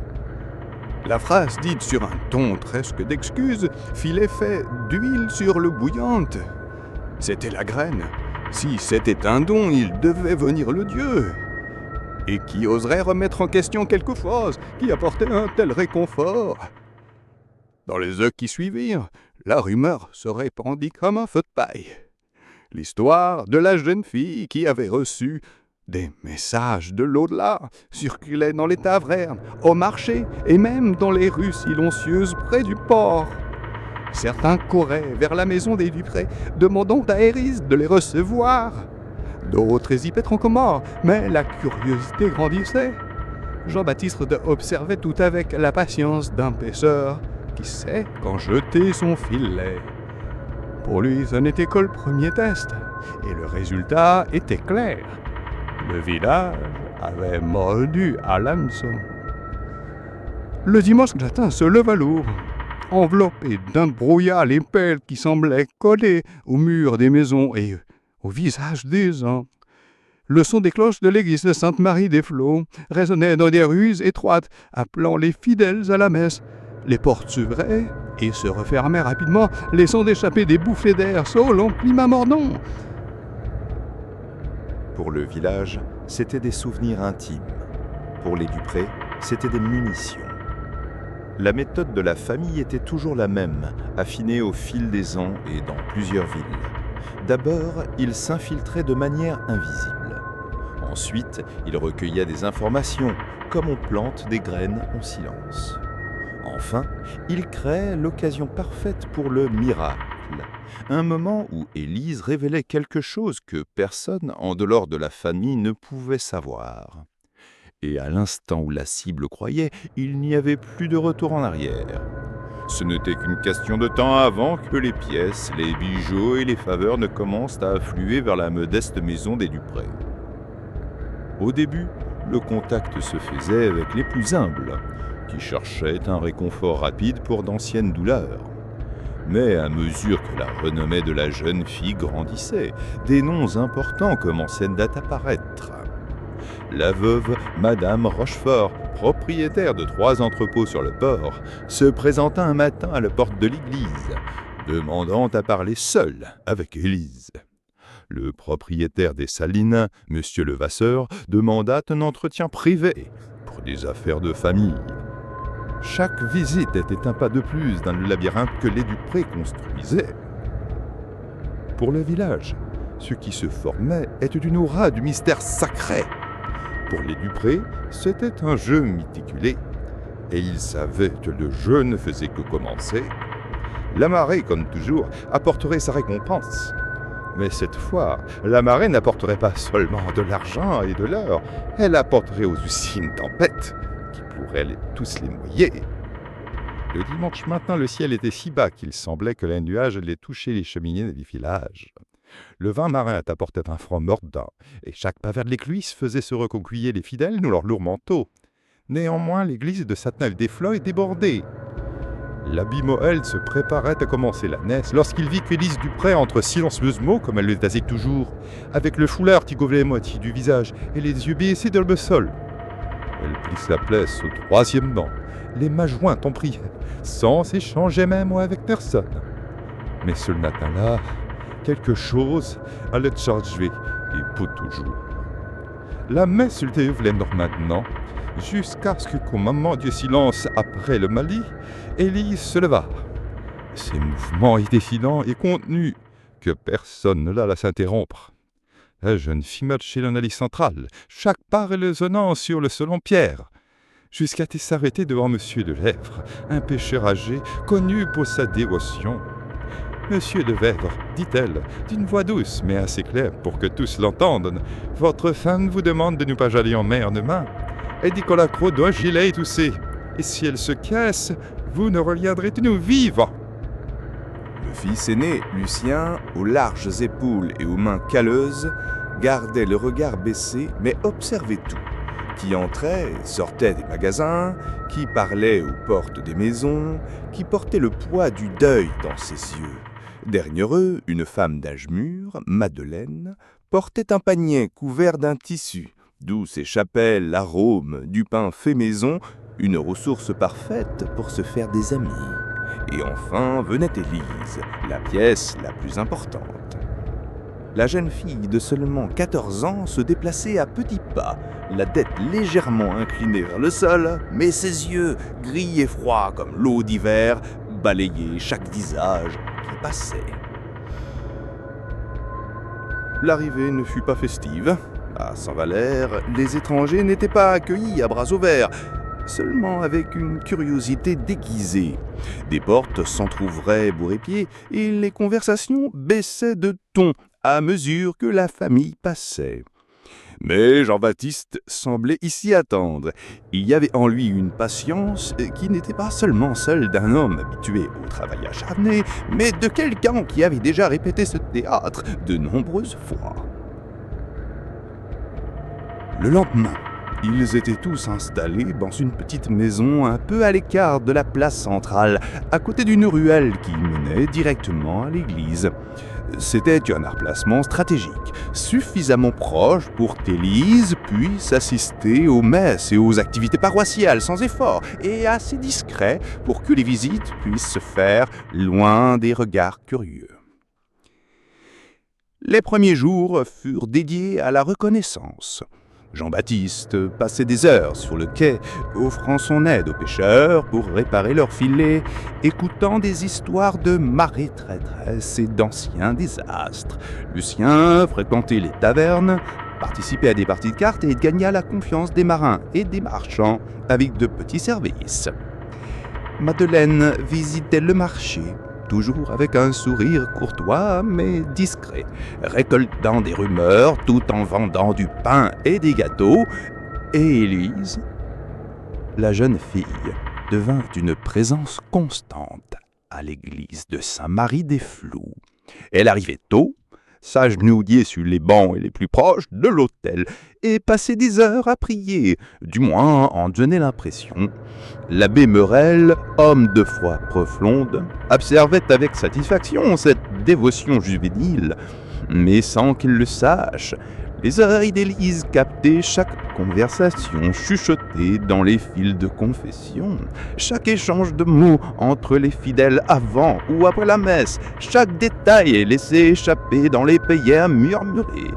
La phrase, dite sur un ton presque d'excuse, fit l'effet d'huile sur l'eau bouillante. C'était la graine. Si c'était un don, il devait venir le Dieu. Et qui oserait remettre en question quelque chose qui apportait un tel réconfort? Dans les heures qui suivirent, la rumeur se répandit comme un feu de paille. L'histoire de la jeune fille qui avait reçu des messages de l'au-delà circulaient dans les tavernes, au marché et même dans les rues silencieuses près du port. Certains couraient vers la maison des Dupré, demandant à Héris de les recevoir. D'autres hésitaient tranquillement, mais la curiosité grandissait. Jean-Baptiste observait tout avec la patience d'un pêcheur qui sait quand jeter son filet. Pour lui, ce n'était que le premier test, et le résultat était clair. Le village avait mordu à l'hameçon. Le dimanche matin se leva l'aube, enveloppé d'un brouillard épais qui semblait coller aux murs des maisons et au visage des gens. Le son des cloches de l'église de Sainte-Marie-des-Flots résonnait dans des rues étroites, appelant les fidèles à la messe. Les portes s'ouvraient et se refermaient rapidement, laissant d'échapper des bouffées d'air selon le climat mordant. Pour le village, c'était des souvenirs intimes. Pour les Dupré, c'était des munitions. La méthode de la famille était toujours la même, affinée au fil des ans et dans plusieurs villes. D'abord, il s'infiltrait de manière invisible. Ensuite, il recueillait des informations, comme on plante des graines en silence. Enfin, il créait l'occasion parfaite pour le miracle, un moment où Élise révélait quelque chose que personne en dehors de la famille ne pouvait savoir. Et à l'instant où la cible croyait, il n'y avait plus de retour en arrière. Ce n'était qu'une question de temps avant que les pièces, les bijoux et les faveurs ne commencent à affluer vers la modeste maison des Dupré. Au début, le contact se faisait avec les plus humbles, qui cherchaient un réconfort rapide pour d'anciennes douleurs. Mais à mesure que la renommée de la jeune fille grandissait, des noms importants commençaient d'apparaître. La veuve Madame Rochefort, propriétaire de 3 entrepôts sur le port, se présenta un matin à la porte de l'église, demandant à parler seule avec Élise. Le propriétaire des Salines, Monsieur Levasseur, demanda un entretien privé pour des affaires de famille. Chaque visite était un pas de plus dans le labyrinthe que les Dupré construisaient. Pour le village, ce qui se formait était une aura du mystère sacré. Pour les Dupré, c'était un jeu méticulé, et ils savaient que le jeu ne faisait que commencer. La marée, comme toujours, apporterait sa récompense. Mais cette fois, la marée n'apporterait pas seulement de l'argent et de l'or, elle apporterait aussi une tempête qui pourrait tous les noyer. Le dimanche matin, le ciel était si bas qu'il semblait que les nuages allaient toucher les cheminées des villages. Le vin marin apportait un froid mordant, et chaque pas vers l'église faisait se reconcuiller les fidèles dans leurs lourds manteaux. Néanmoins, l'église de Sainte-Marie-des-Flots était bordée. L'abbé Morel se préparait à commencer la messe lorsqu'il vit qu'Élise Dupré entre silencieusement, comme elle le faisait toujours, avec le foulard qui couvrait la moitié du visage et les yeux baissés dans le sol. Elle prit sa place au 3e banc, les mains jointes en prière, sans s'échanger même mot avec personne. Mais ce matin-là, quelque chose allait changer, et pour toujours. La messe se déroulait maintenant, jusqu'à ce qu'au moment du silence après le Mali, Élise se leva. Ses mouvements étaient silents et contenus, que personne ne la laisse interrompre. La jeune fille marchait dans l'allée centrale, chaque pas résonnant sur le sol en pierre, jusqu'à s'arrêter devant Monsieur de Lèvres, un pêcheur âgé, connu pour sa dévotion. « Monsieur de Lèvres, dit-elle, d'une voix douce mais assez claire pour que tous l'entendent, votre femme vous demande de ne pas aller en mer demain. Elle dit qu'on la croix d'un gilet étoussé, et si elle se casse, vous ne reviendrez nous vivants. » Le fils aîné, Lucien, aux larges épaules et aux mains calleuses, gardait le regard baissé mais observait tout. Qui entrait et sortait des magasins, qui parlait aux portes des maisons, qui portait le poids du deuil dans ses yeux. Derrière eux, une femme d'âge mûr, Madeleine, portait un panier couvert d'un tissu, d'où s'échappait l'arôme du pain fait maison, une ressource parfaite pour se faire des amis. Et enfin venait Élise, la pièce la plus importante. La jeune fille de seulement 14 ans se déplaçait à petits pas, la tête légèrement inclinée vers le sol, mais ses yeux, gris et froids comme l'eau d'hiver, balayaient chaque visage qui passait. L'arrivée ne fut pas festive. À Saint-Valère, les étrangers n'étaient pas accueillis à bras ouverts, seulement avec une curiosité déguisée. Des portes s'entr'ouvraient bourre-pied et les conversations baissaient de ton à mesure que la famille passait. Mais Jean-Baptiste semblait ici attendre. Il y avait en lui une patience qui n'était pas seulement celle d'un homme habitué au travail acharné, mais de quelqu'un qui avait déjà répété ce théâtre de nombreuses fois. Le lendemain, ils étaient tous installés dans une petite maison un peu à l'écart de la place centrale, à côté d'une ruelle qui menait directement à l'église. C'était un emplacement stratégique, suffisamment proche pour qu'Élise puisse assister aux messes et aux activités paroissiales sans effort, et assez discret pour que les visites puissent se faire loin des regards curieux. Les premiers jours furent dédiés à la reconnaissance. Jean-Baptiste passait des heures sur le quai, offrant son aide aux pêcheurs pour réparer leurs filets, écoutant des histoires de marées traîtresses et d'anciens désastres. Lucien fréquentait les tavernes, participait à des parties de cartes et gagna la confiance des marins et des marchands avec de petits services. Madeleine visitait le marché, toujours avec un sourire courtois mais discret, récoltant des rumeurs tout en vendant du pain et des gâteaux. Et Élise, la jeune fille, devint une présence constante à l'église de Saint-Marie-des-Flots. Elle arrivait tôt, s'agenouillait sur les bancs les plus proches de l'autel et passait des heures à prier, du moins en donnait l'impression. L'abbé Morel, homme de foi profonde, observait avec satisfaction cette dévotion juvénile, mais sans qu'il le sache, les oreilles d'Élise captaient chaque conversation chuchotée dans les fils de confession, chaque échange de mots entre les fidèles avant ou après la messe, chaque détail est laissé échapper dans les prières murmurées.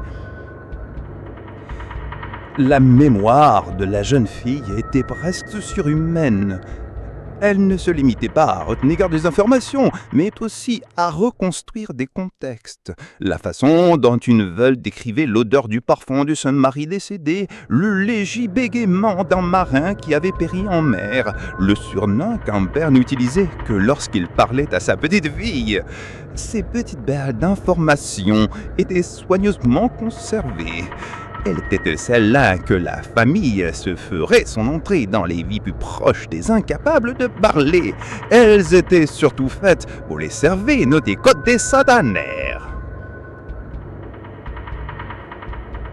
La mémoire de la jeune fille était presque surhumaine. Elle ne se limitait pas à retenir des informations, mais aussi à reconstruire des contextes. La façon dont une veuve décrivait l'odeur du parfum de son mari décédé, le léger bégaiement d'un marin qui avait péri en mer, le surnom qu'un père n'utilisait que lorsqu'il parlait à sa petite fille. Ces petites perles d'informations étaient soigneusement conservées. Elle était celle-là que la famille se ferait son entrée dans les vies plus proches des incapables de parler. Elles étaient surtout faites pour les servir des côtes des satanaires.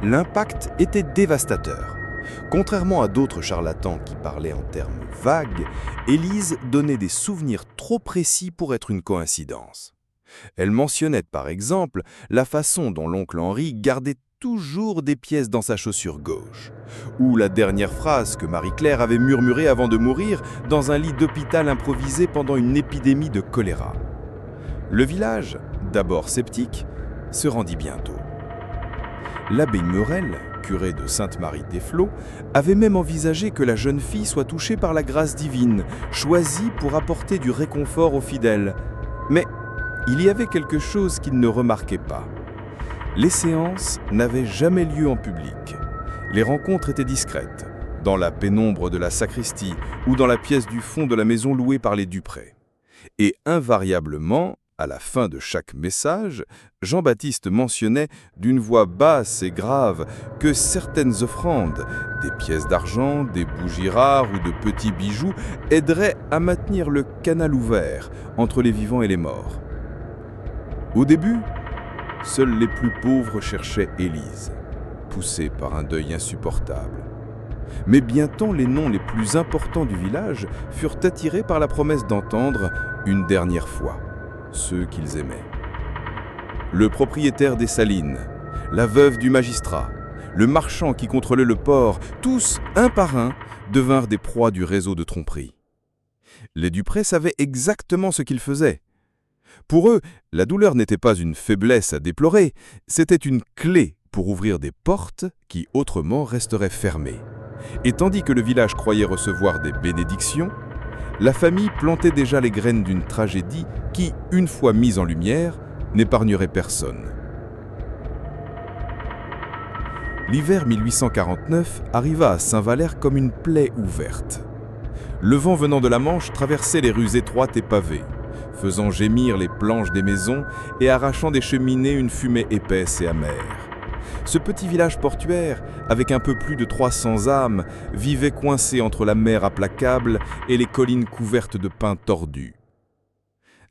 L'impact était dévastateur. Contrairement à d'autres charlatans qui parlaient en termes vagues, Élise donnait des souvenirs trop précis pour être une coïncidence. Elle mentionnait par exemple la façon dont l'oncle Henri gardait toujours des pièces dans sa chaussure gauche, ou la dernière phrase que Marie-Claire avait murmurée avant de mourir dans un lit d'hôpital improvisé pendant une épidémie de choléra. Le village, d'abord sceptique, se rendit bientôt. L'abbé Morel, curé de Sainte-Marie-des-Flots, avait même envisagé que la jeune fille soit touchée par la grâce divine, choisie pour apporter du réconfort aux fidèles. Mais il y avait quelque chose qu'il ne remarquait pas. Les séances n'avaient jamais lieu en public. Les rencontres étaient discrètes, dans la pénombre de la sacristie ou dans la pièce du fond de la maison louée par les Dupré. Et invariablement, à la fin de chaque message, Jean-Baptiste mentionnait d'une voix basse et grave que certaines offrandes, des pièces d'argent, des bougies rares ou de petits bijoux, aideraient à maintenir le canal ouvert entre les vivants et les morts. Au début, Seuls les plus pauvres cherchaient Élise, poussés par un deuil insupportable. Mais bientôt les noms les plus importants du village furent attirés par la promesse d'entendre, une dernière fois, ceux qu'ils aimaient. Le propriétaire des salines, la veuve du magistrat, le marchand qui contrôlait le port, tous, un par un, devinrent des proies du réseau de tromperie. Les Dupré savaient exactement ce qu'ils faisaient. Pour eux, la douleur n'était pas une faiblesse à déplorer, c'était une clé pour ouvrir des portes qui autrement resteraient fermées. Et tandis que le village croyait recevoir des bénédictions, la famille plantait déjà les graines d'une tragédie qui, une fois mise en lumière, n'épargnerait personne. L'hiver 1849 arriva à Saint-Valère comme une plaie ouverte. Le vent venant de la Manche traversait les rues étroites et pavées, faisant gémir les planches des maisons et arrachant des cheminées une fumée épaisse et amère. Ce petit village portuaire, avec un peu plus de 300 âmes, vivait coincé entre la mer implacable et les collines couvertes de pins tordus.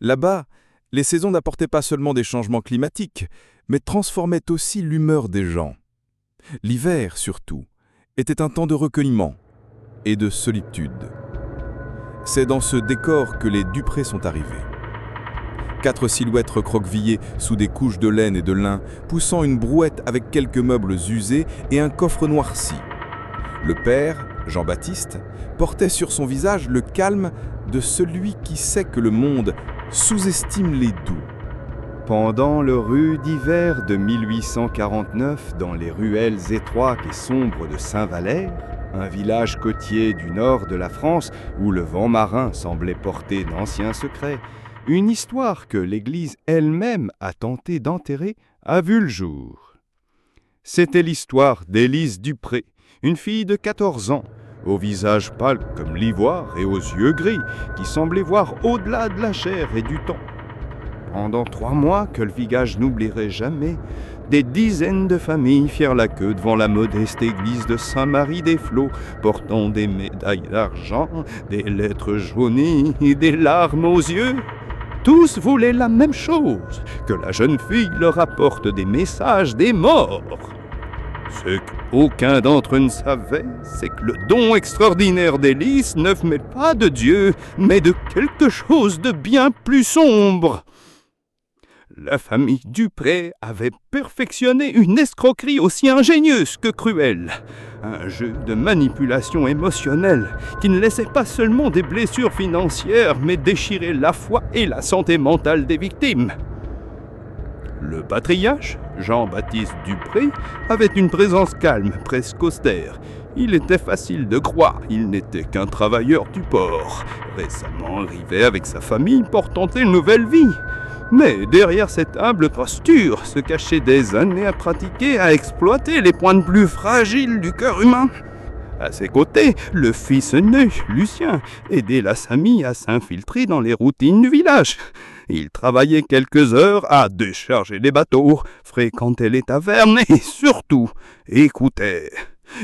Là-bas, les saisons n'apportaient pas seulement des changements climatiques, mais transformaient aussi l'humeur des gens. L'hiver, surtout, était un temps de recueillement et de solitude. C'est dans ce décor que les Dupré sont arrivés. 4 silhouettes recroquevillées sous des couches de laine et de lin, poussant une brouette avec quelques meubles usés et un coffre noirci. Le père, Jean-Baptiste, portait sur son visage le calme de celui qui sait que le monde sous-estime les doux. Pendant le rude hiver de 1849, dans les ruelles étroites et sombres de Saint-Valère, un village côtier du nord de la France où le vent marin semblait porter d'anciens secrets, une histoire que l'Église elle-même a tenté d'enterrer a vu le jour. C'était l'histoire d'Élise Dupré, une fille de 14 ans, au visage pâle comme l'ivoire et aux yeux gris, qui semblait voir au-delà de la chair et du temps. Pendant 3 mois que le village n'oublierait jamais, des dizaines de familles firent la queue devant la modeste église de Saint-Marie-des-Flots, portant des médailles d'argent, des lettres jaunies et des larmes aux yeux. Tous voulaient la même chose, que la jeune fille leur apporte des messages des morts. Ce qu'aucun d'entre eux ne savait, c'est que le don extraordinaire d'Élise ne venait pas de Dieu, mais de quelque chose de bien plus sombre. La famille Dupré avait perfectionné une escroquerie aussi ingénieuse que cruelle. Un jeu de manipulation émotionnelle qui ne laissait pas seulement des blessures financières, mais déchirait la foi et la santé mentale des victimes. Le patriarche, Jean-Baptiste Dupré, avait une présence calme, presque austère. Il était facile de croire, il n'était qu'un travailleur du port, récemment arrivé avec sa famille pour tenter une nouvelle vie. Mais derrière cette humble posture se cachaient des années à pratiquer, à exploiter les points plus fragiles du cœur humain. À ses côtés, le fils aîné, Lucien, aidait la famille à s'infiltrer dans les routines du village. Il travaillait quelques heures à décharger les bateaux, fréquentait les tavernes et surtout écoutait.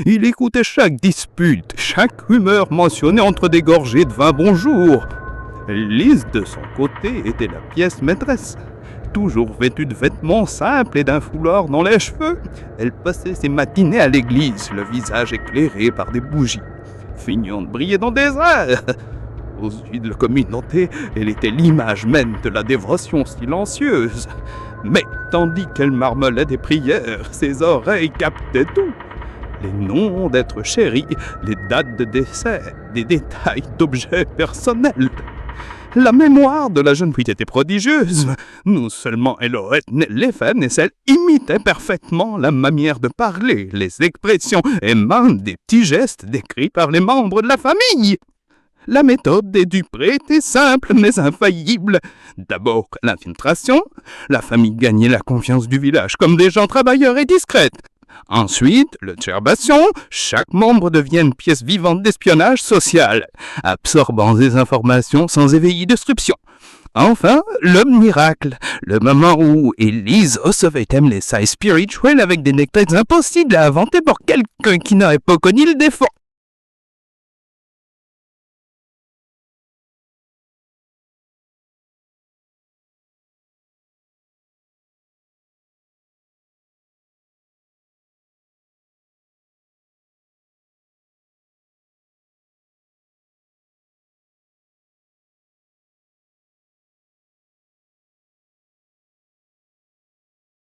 Il écoutait chaque dispute, chaque rumeur mentionnée entre des gorgées de vin bonjour. Lise, de son côté, était la pièce maîtresse. Toujours vêtue de vêtements simples et d'un foulard dans les cheveux, elle passait ses matinées à l'église, le visage éclairé par des bougies. Feignant de briller dans des airs. Aux yeux de la communauté, elle était l'image même de la dévotion silencieuse. Mais tandis qu'elle marmonnait des prières, ses oreilles captaient tout. Les noms d'êtres chéris, les dates de décès, des détails d'objets personnels. La mémoire de la jeune fille était prodigieuse. Non seulement elle retenait les faits, mais elle imitait parfaitement la manière de parler, les expressions et même des petits gestes décrits par les membres de la famille. La méthode des Dupré était simple mais infaillible. D'abord l'infiltration, la famille gagnait la confiance du village comme des gens travailleurs et discrètes. Ensuite, le turbation, chaque membre devient une pièce vivante d'espionnage social, absorbant des informations sans éveiller d'instruction. Enfin, le miracle, le moment où Élise recevait un message spirituel avec des nectaires impossibles à inventer pour quelqu'un qui n'aurait pas connu le défunt.